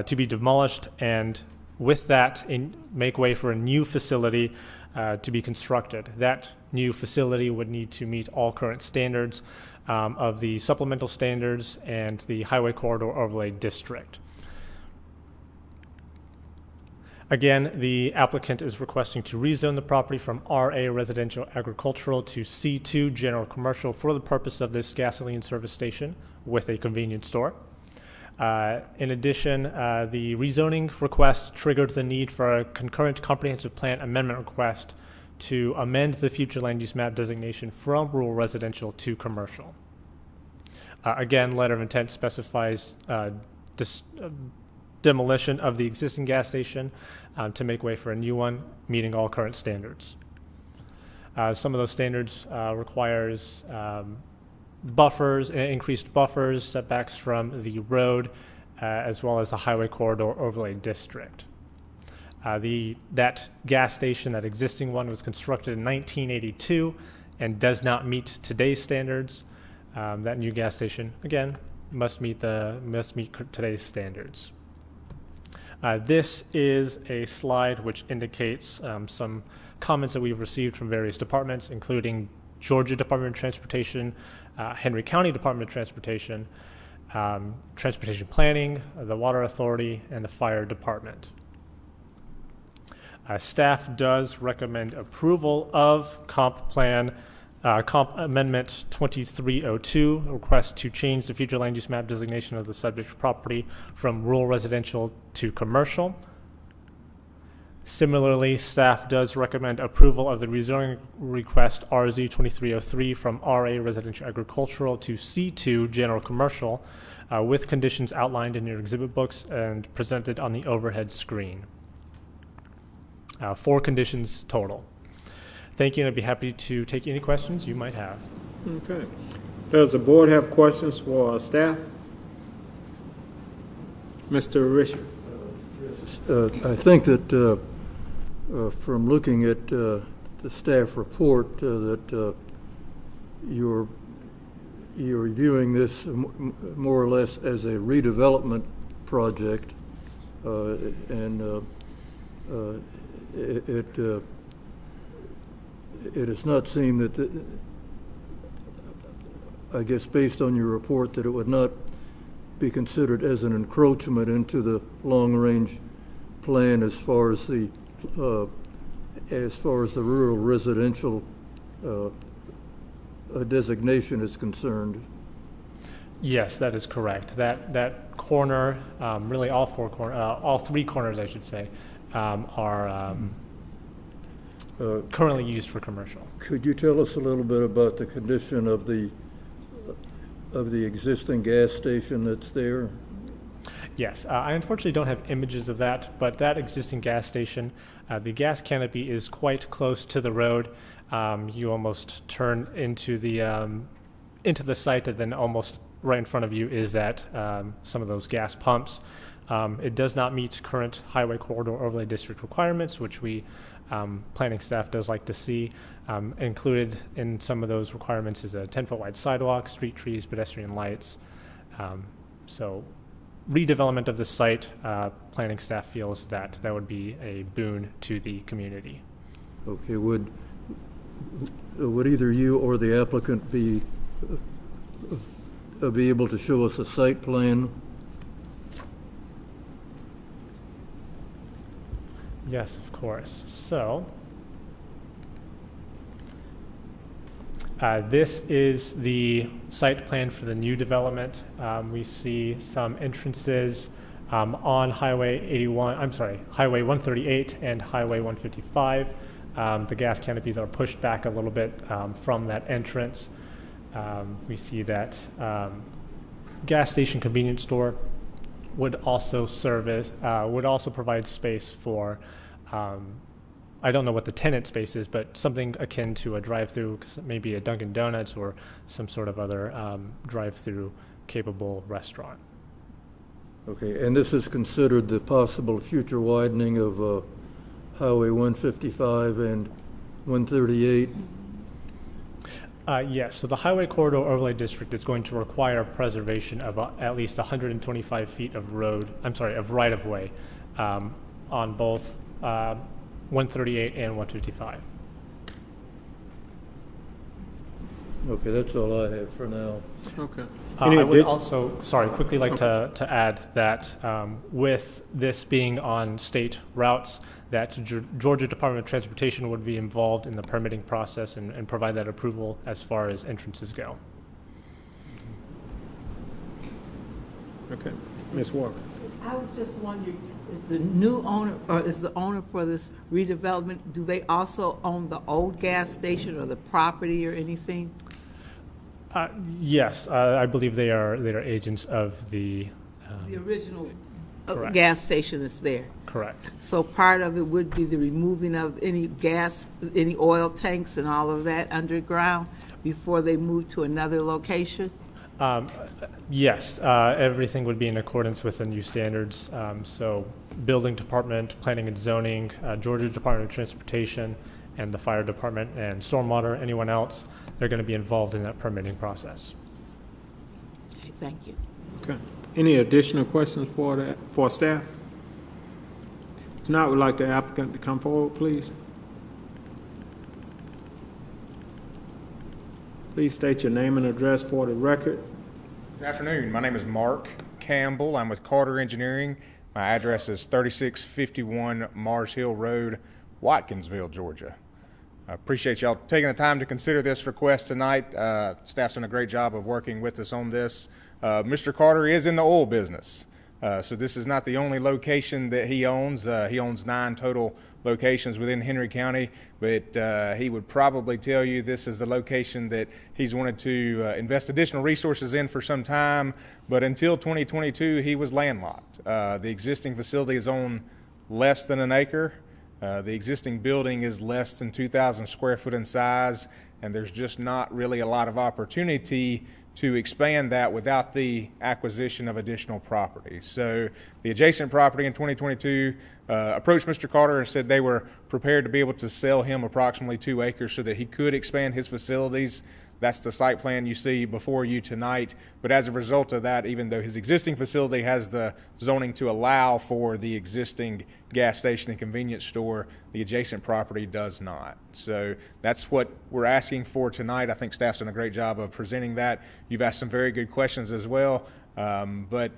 to be demolished, and with that, make way for a new facility to be constructed. That new facility would need to meet all current standards of the supplemental standards and the Highway Corridor Overlay District. Again, the applicant is requesting to rezone the property from RA Residential Agricultural to C2 General Commercial for the purpose of this gasoline service station with a convenience store. In addition, the rezoning request triggered the need for a concurrent comprehensive plan amendment request to amend the future land use map designation from rural residential to commercial. Again, letter of intent specifies demolition of the existing gas station to make way for a new one, meeting all current standards. Some of those standards requires buffers, increased buffers, setbacks from the road, as well as the Highway Corridor Overlay District. That gas station, that existing one, was constructed in 1982 and does not meet today's standards. That new gas station, again, must meet today's standards. This is a slide which indicates some comments that we've received from various departments, including Georgia Department of Transportation, Henry County Department of Transportation, Transportation Planning, the Water Authority, and the Fire Department. Staff does recommend approval of Comp Amendment 2302, a request to change the future land use map designation of the subject property from rural residential to commercial. Similarly, staff does recommend approval of the rezoning request RZ 2303 from RA Residential Agricultural to C2 General Commercial with conditions outlined in your exhibit books and presented on the overhead screen. 4 conditions total. Thank you, and I'd be happy to take any questions you might have.
Okay. Does the board have questions for staff? Mr. Richard.
I think that from looking at the staff report that you're viewing this more or less as a redevelopment project, and it has not seemed that, I guess based on your report, that it would not be considered as an encroachment into the long-range plan as far as the rural residential designation is concerned.
Yes, that is correct. That corner, really all 4 corners, all 3 corners, I should say, are currently used for commercial.
Could you tell us a little bit about the condition of the existing gas station that's there?
Yes, I unfortunately don't have images of that, but that existing gas station, the gas canopy is quite close to the road. You almost turn into the site, and then almost right in front of you is that some of those gas pumps. It does not meet current Highway Corridor Overlay District requirements, which we planning staff does like to see. Included in some of those requirements is a 10-foot wide sidewalk, street trees, pedestrian lights. So redevelopment of the site, planning staff feels that would be a boon to the community.
Okay, would either you or the applicant be able to show us a site plan?
Yes, of course. So this is the site plan for the new development. We see some entrances on Highway 138 and Highway 155. The gas canopies are pushed back a little bit from that entrance. We see that gas station convenience store would also provide space for, I don't know what the tenant space is, but something akin to a drive-through, maybe a Dunkin' Donuts or some sort of other drive-through capable restaurant.
Okay, and this is considered the possible future widening of Highway 155 and 138?
Yes, so the Highway Corridor Overlay District is going to require preservation of at least 125 feet of of right-of-way on both 138 and 155.
Okay, that's all I have for now.
Okay.
I would also, quickly like to add that with this being on state routes, that Georgia Department of Transportation would be involved in the permitting process and provide that approval as far as entrances go.
Okay. Ms. Walker.
I was just wondering, is the new owner, or is the owner for this redevelopment, do they also own the old gas station or the property or anything?
Yes, I believe they are agents of the.
The original
correct.
gas station is there.
Correct.
So part of it would be the removing of any gas, any oil tanks and all of that underground before they move to another location?
Yes, everything would be in accordance with the new standards. So Building Department, Planning and Zoning, Georgia Department of Transportation, and the Fire Department and Stormwater, anyone else, they're going to be involved in that permitting process.
Okay, thank you.
Okay. Any additional questions for staff? Tonight, we'd like the applicant to come forward, please. Please state your name and address for the record.
Good afternoon. My name is Mark Campbell. I'm with Carter Engineering. My address is 3651 Mars Hill Road, Watkinsville, Georgia. I appreciate y'all taking the time to consider this request tonight. Staff's done a great job of working with us on this. Mr. Carter is in the oil business, so this is not the only location that he owns. He owns 9 total locations within Henry County, but he would probably tell you this is the location that he's wanted to invest additional resources in for some time, but until 2022 he was landlocked. The existing facility is on less than an acre. The existing building is less than 2,000 square foot in size, and there's just not really a lot of opportunity to expand that without the acquisition of additional property. So the adjacent property in 2022 approached Mr. Carter and said they were prepared to be able to sell him approximately 2 acres so that he could expand his facilities. That's the site plan you see before you tonight. But as a result of that, even though his existing facility has the zoning to allow for the existing gas station and convenience store, the adjacent property does not. So that's what we're asking for tonight. I think staff's done a great job of presenting that. You've asked some very good questions as well. But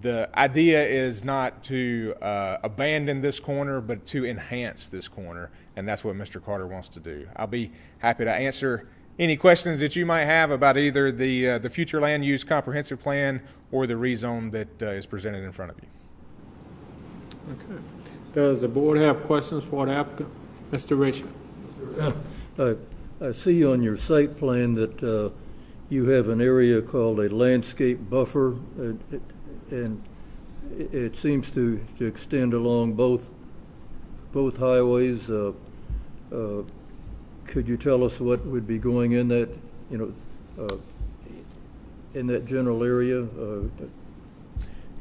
the idea is not to abandon this corner, but to enhance this corner. And that's what Mr. Carter wants to do. I'll be happy to answer any questions that you might have about either the future land use comprehensive plan or the rezone that is presented in front of you.
Okay. Does the board have questions for the applicant? Mr. Richard.
I see on your site plan that you have an area called a landscape buffer, and it seems to extend along both highways. Could you tell us what would be going in that, in that general area?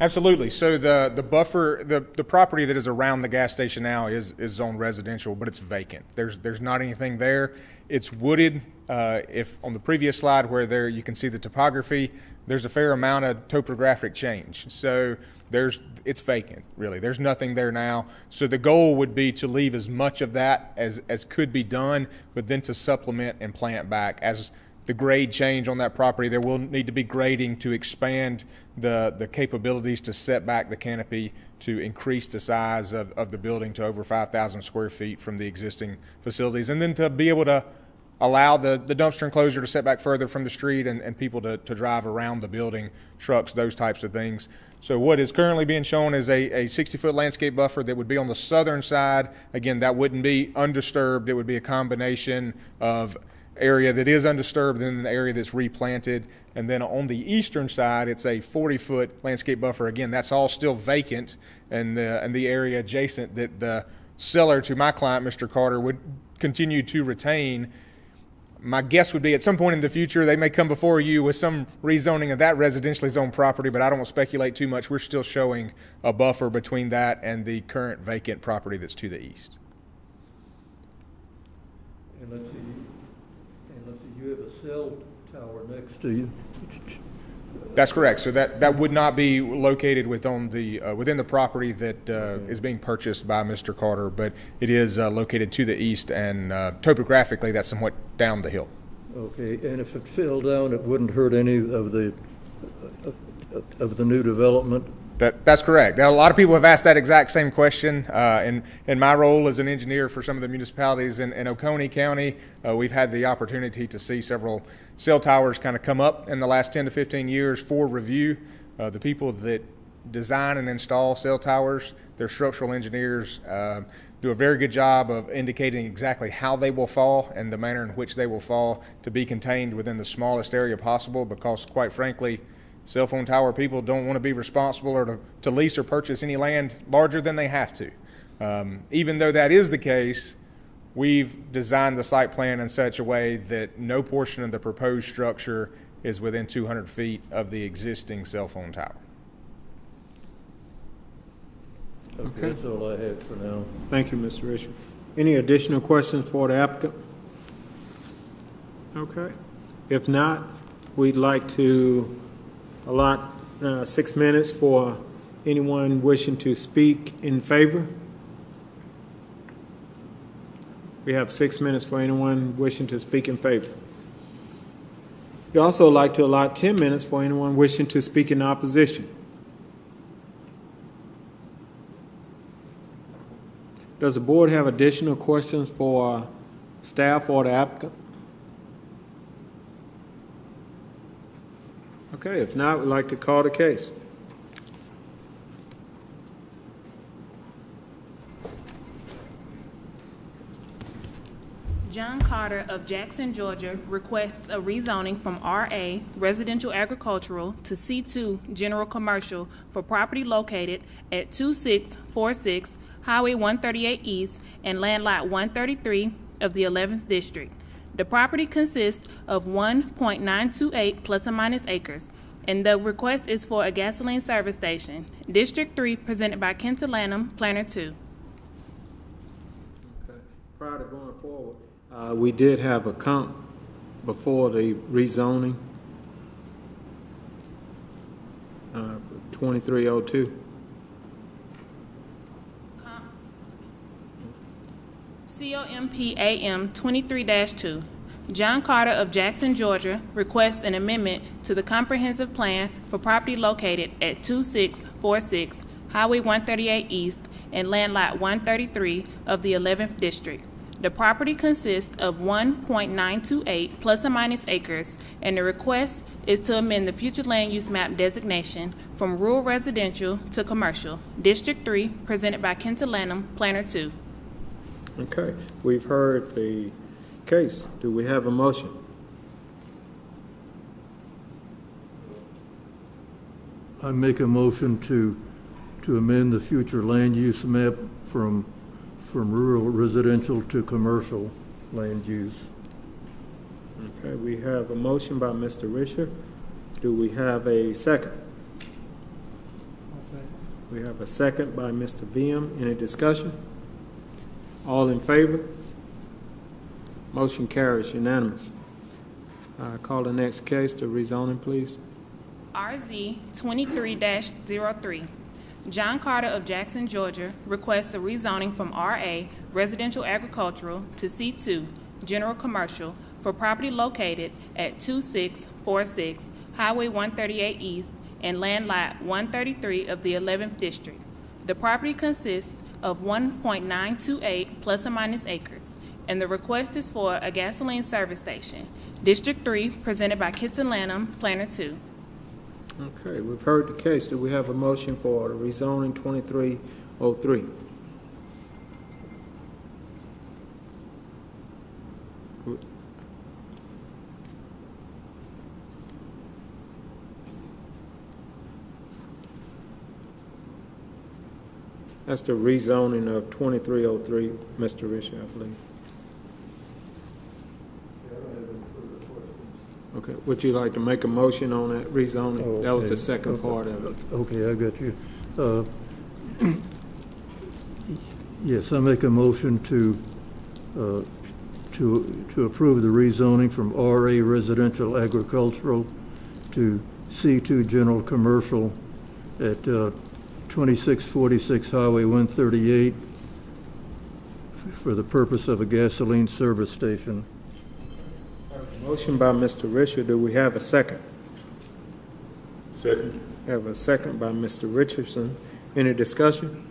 Absolutely. So the buffer, the property that is around the gas station now is zoned residential, but it's vacant. There's not anything there. It's wooded. If on the previous slide where you can see the topography, there's a fair amount of topographic change. So it's vacant, really. There's nothing there now. So the goal would be to leave as much of that as could be done, but then to supplement and plant back. As the grade change on that property, there will need to be grading to expand the capabilities to set back the canopy to increase the size of the building to over 5,000 square feet from the existing facilities, and then to be able to allow the dumpster enclosure to set back further from the street and people to drive around the building, trucks, those types of things. So what is currently being shown is a 60-foot landscape buffer that would be on the southern side. Again, that wouldn't be undisturbed. It would be a combination of area that is undisturbed and the area that's replanted. And then on the eastern side, it's a 40-foot landscape buffer. Again, that's all still vacant, and the area adjacent that the seller to my client, Mr. Carter, would continue to retain. My guess would be at some point in the future, they may come before you with some rezoning of that residentially zoned property, but I don't want to speculate too much. We're still showing a buffer between that and the current vacant property that's to the east.
And let You have a cell tower next to you.
That's correct. So that would not be located within the property that is being purchased by Mr. Carter, but it is located to the east, and topographically that's somewhat down the hill.
Okay, and if it fell down, it wouldn't hurt any of the new development?
That's correct. Now, a lot of people have asked that exact same question. In my role as an engineer for some of the municipalities in Oconee County, we've had the opportunity to see several cell towers kind of come up in the last 10 to 15 years for review. The people that design and install cell towers, their structural engineers, do a very good job of indicating exactly how they will fall and the manner in which they will fall to be contained within the smallest area possible, because quite frankly, cell phone tower people don't want to be responsible or to lease or purchase any land larger than they have to. Even though that is the case, we've designed the site plan in such a way that no portion of the proposed structure is within 200 feet of the existing cell phone tower.
Okay, that's all I have for now.
Thank you, Mr. Richard. Any additional questions for the applicant? Okay. If not, we'd like to allot 6 minutes for anyone wishing to speak in favor. We have 6 minutes for anyone wishing to speak in favor. We'd also like to allot 10 minutes for anyone wishing to speak in opposition. Does the board have additional questions for staff or the applicant? Okay, if not, we'd like to call the case.
John Carter of Jackson, Georgia requests a rezoning from RA Residential Agricultural to C2 General Commercial for property located at 2646 Highway 138 East and Land Lot 133 of the 11th District. The property consists of 1.928 plus or minus acres, and the request is for a gasoline service station. District 3, presented by Kenta Lanham, Planner 2.
Okay. Prior to going forward, we did have a comp before the rezoning, 2302.
COMPAM 23-2. John Carter of Jackson, Georgia requests an amendment to the comprehensive plan for property located at 2646 Highway 138 East and Land Lot 133 of the 11th District. The property consists of 1.928 plus or minus acres, and the request is to amend the future land use map designation from rural residential to commercial. District 3, presented by Kenta Lanham, Planner 2.
Okay, we've heard the case. Do we have a motion?
I make a motion to amend the future land use map from rural residential to commercial land use.
Okay, we have a motion by Mr. Risher. Do we have a second?
I'll second.
We have a second by Mr. VM. Any discussion? All in favor? Motion carries unanimous. Call the next case to rezoning, please.
RZ 23-03. John Carter of Jackson, Georgia requests a rezoning from RA Residential Agricultural to C2 General Commercial for property located at 2646 Highway 138 East and Land Lot 133 of the 11th District. The property consists of 1.928 plus or minus acres, and the request is for a gasoline service station. District 3, presented by Kenta Lanham, Planner 2.
Okay, we've heard the case. Do we have a motion for the rezoning 2303? That's the rezoning of 2303, Mr. Risher, I believe. Okay, would you like to make a motion on that rezoning?
Oh,
That was
okay.
the second part of it.
Okay, I got you. Yes, I make a motion to to approve the rezoning from RA Residential Agricultural to C2 General Commercial at 2646 Highway 138 for the purpose of a gasoline service station.
Motion by Mr. Richard. Do we have a second?
Second.
Have a second by Mr. Richardson. Any discussion?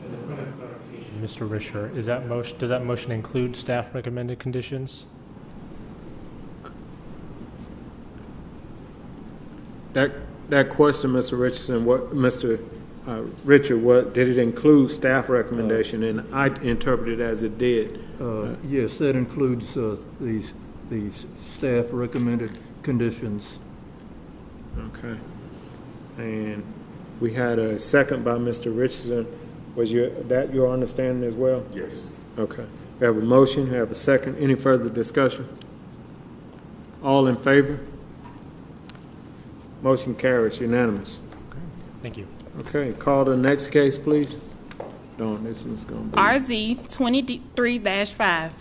As a point of clarification, Mr. Risher, is that motion, does that motion include staff recommended conditions?
That question, Mr. Richardson, Richard, what, did it include staff recommendation? And I interpreted it as it did.
Yes, that includes the staff recommended conditions.
Okay. And we had a second by Mr. Richardson. Was that your understanding as well?
Yes.
Okay. We have a motion, we have a second. Any further discussion? All in favor? Motion carries unanimous.
Thank you.
Okay, call the next case, please. Dawn, this one's going to be...
RZ 23-5.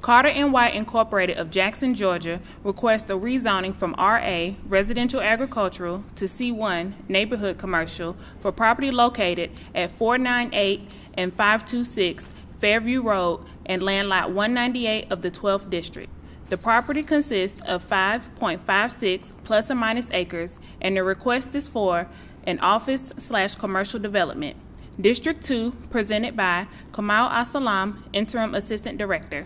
Carter and White Incorporated of Jackson, Georgia, requests a rezoning from RA Residential Agricultural to C1 Neighborhood Commercial for property located at 498 and 526 Fairview Road and land lot 198 of the 12th District. The property consists of 5.56 plus or minus acres, and the request is for an office/commercial development. District 2, presented by Kamal Asalam, Interim Assistant Director.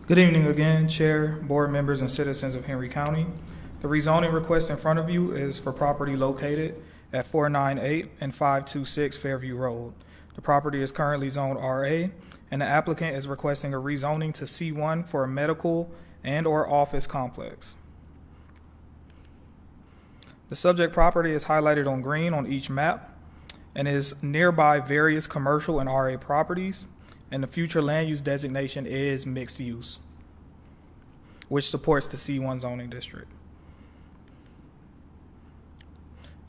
Good evening again, Chair, board members, and citizens of Henry County. The rezoning request in front of you is for property located at 498 and 526 Fairview Road. The property is currently zoned RA, and the applicant is requesting a rezoning to C1 for a medical and/or office complex. The subject property is highlighted on green on each map and is nearby various commercial and RA properties, and the future land use designation is mixed use, which supports the C1 zoning district.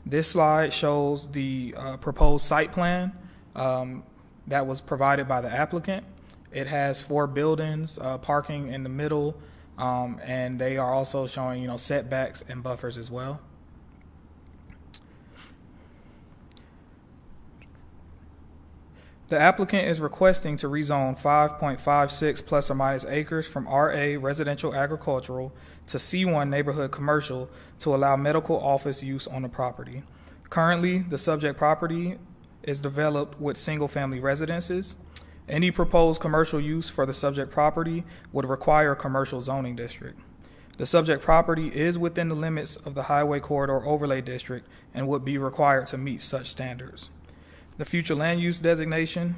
This slide shows the proposed site plan that was provided by the applicant. It has 4 buildings, parking in the middle, and they are also showing, setbacks and buffers as well. The applicant is requesting to rezone 5.56 plus or minus acres from RA Residential Agricultural to C1 Neighborhood Commercial to allow medical office use on the property. Currently, the subject property is developed with single-family residences. Any proposed commercial use for the subject property would require a commercial zoning district. The subject property is within the limits of the Highway Corridor Overlay District and would be required to meet such standards. The future land use designation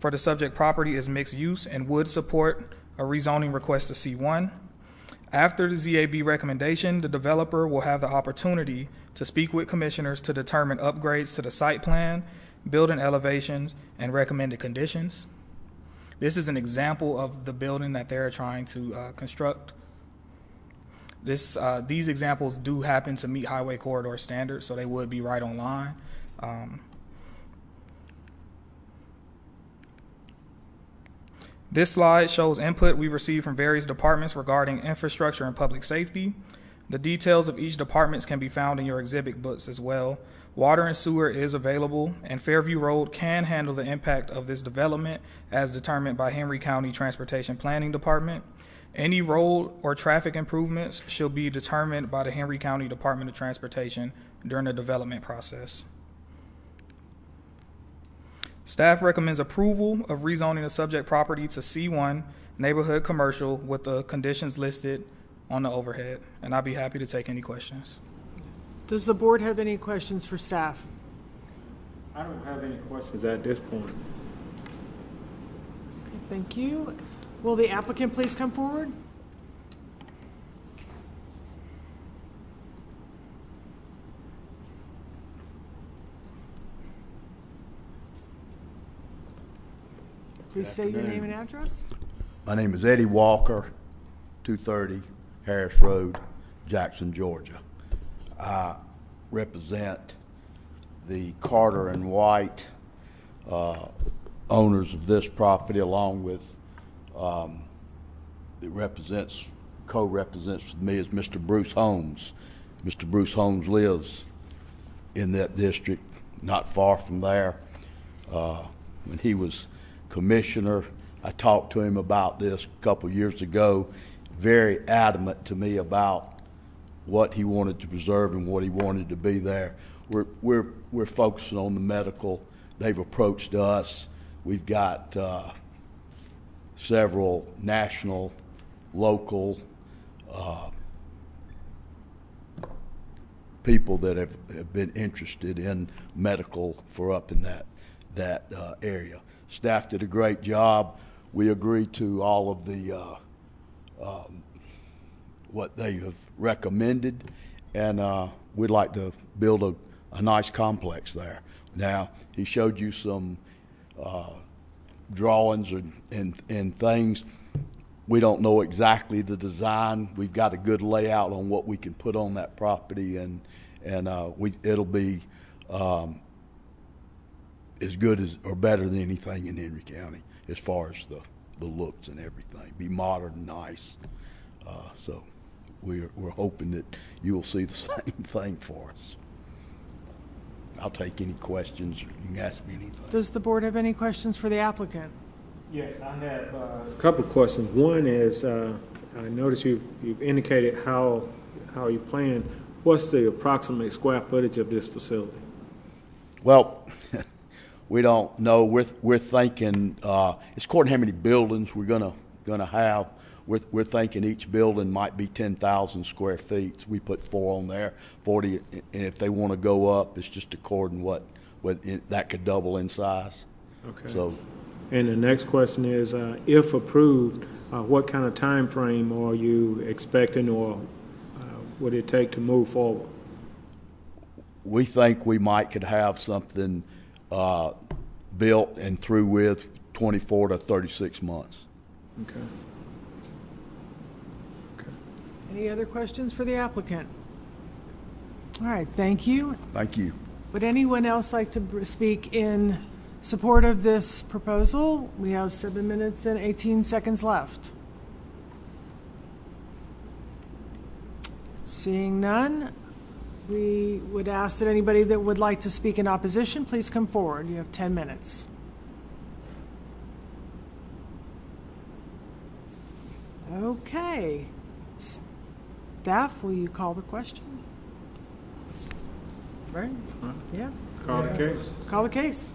for the subject property is mixed use and would support a rezoning request to C1. After the ZAB recommendation, the developer will have the opportunity to speak with commissioners to determine upgrades to the site plan, building elevations, and recommended conditions. This is an example of the building that they're trying to construct. These examples do happen to meet Highway Corridor standards, so they would be right on line. This slide shows input we received from various departments regarding infrastructure and public safety. The details of each department can be found in your exhibit books as well. Water and sewer is available, and Fairview Road can handle the impact of this development as determined by Henry County Transportation Planning Department. Any road or traffic improvements shall be determined by the Henry County Department of Transportation during the development process. Staff recommends approval of rezoning the subject property to C1 Neighborhood Commercial with the conditions listed on the overhead, and I'd be happy to take any questions.
Does the board have any questions for staff?
I don't have any questions at this point.
Okay, thank you. Will the applicant please come forward? Please state your name and address.
My name is Eddie Walker, 230 Harris Road, Jackson, Georgia. I represent the Carter and White owners of this property, along with that represents, co-represents with me is Mr. Bruce Holmes. Mr. Bruce Holmes lives in that district, not far from there. When he was commissioner, I talked to him about this a couple years ago, very adamant to me about what he wanted to preserve and what he wanted to be there. We're focusing on the medical. They've approached us. We've got several national, local people that have been interested in medical for up in that area. Staff did a great job. We agreed to all of the what they have recommended, and we'd like to build a nice complex there. Now, he showed you some drawings and things. We don't know exactly the design. We've got a good layout on what we can put on that property, and it'll be as good as or better than anything in Henry County as far as the looks and everything. Be modern and nice. So we're hoping that you'll see the same thing for us. I'll take any questions. You can ask me anything.
Does the board have any questions for the applicant?
Yes, I have a couple of questions. One is, I noticed you've indicated how you plan. What's the approximate square footage of this facility?
Well, we don't know. We're thinking it's according to how many buildings we're gonna have. We're thinking each building might be 10,000 square feet. We put 4 on there, 40, and if they want to go up, it's just according what that could double in size.
Okay.
So.
And the next question is, if approved, what kind of time frame are you expecting, or would it take to move forward?
We think we could have something built and through with 24 to 36 months.
Okay.
Any other questions for the applicant? All right, thank you.
Thank you.
Would anyone else like to speak in support of this proposal? We have 7 minutes and 18 seconds left. Seeing none, we would ask that anybody that would like to speak in opposition, please come forward. You have 10 minutes. Okay. Staff, will you call the question? Right? Yeah.
Call the case.
Call the case.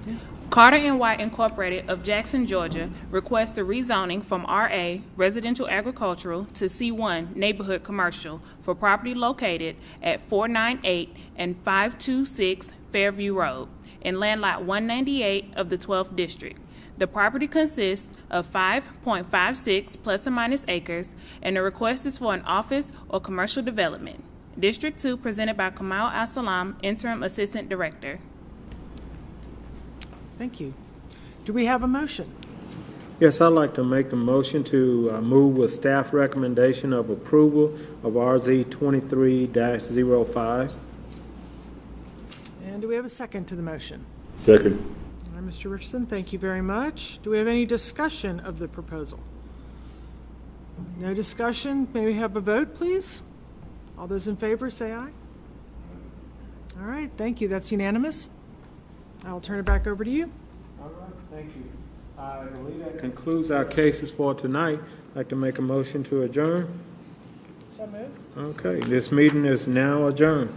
Yeah.
Carter and White Incorporated of Jackson, Georgia requests the rezoning from RA Residential Agricultural to C1 Neighborhood Commercial for property located at 498 and 526 Fairview Road in land lot 198 of the 12th District. The property consists of 5.56 plus or minus acres, and the request is for an office or commercial development. District 2, presented by Kamal Al-Salam, Interim Assistant Director.
Thank you. Do we have a motion?
Yes, I'd like to make a motion to move with staff recommendation of approval of RZ 23-05.
And do we have a second to the motion?
Second.
All right, Mr. Richardson, thank you very much. Do we have any discussion of the proposal? No discussion. May we have a vote, please? All those in favor, say aye. All right, thank you. That's unanimous. I'll turn it back over to you.
All right, thank you. I believe that concludes our cases for tonight. I'd like to make a motion to adjourn.
So moved.
Okay, this meeting is now adjourned.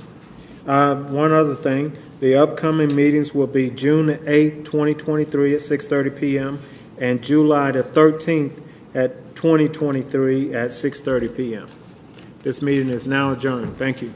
One other thing, the upcoming meetings will be June the 8th, 2023 at 6:30 p.m. and July the 13th at 2023 at 6:30 p.m. This meeting is now adjourned. Thank you.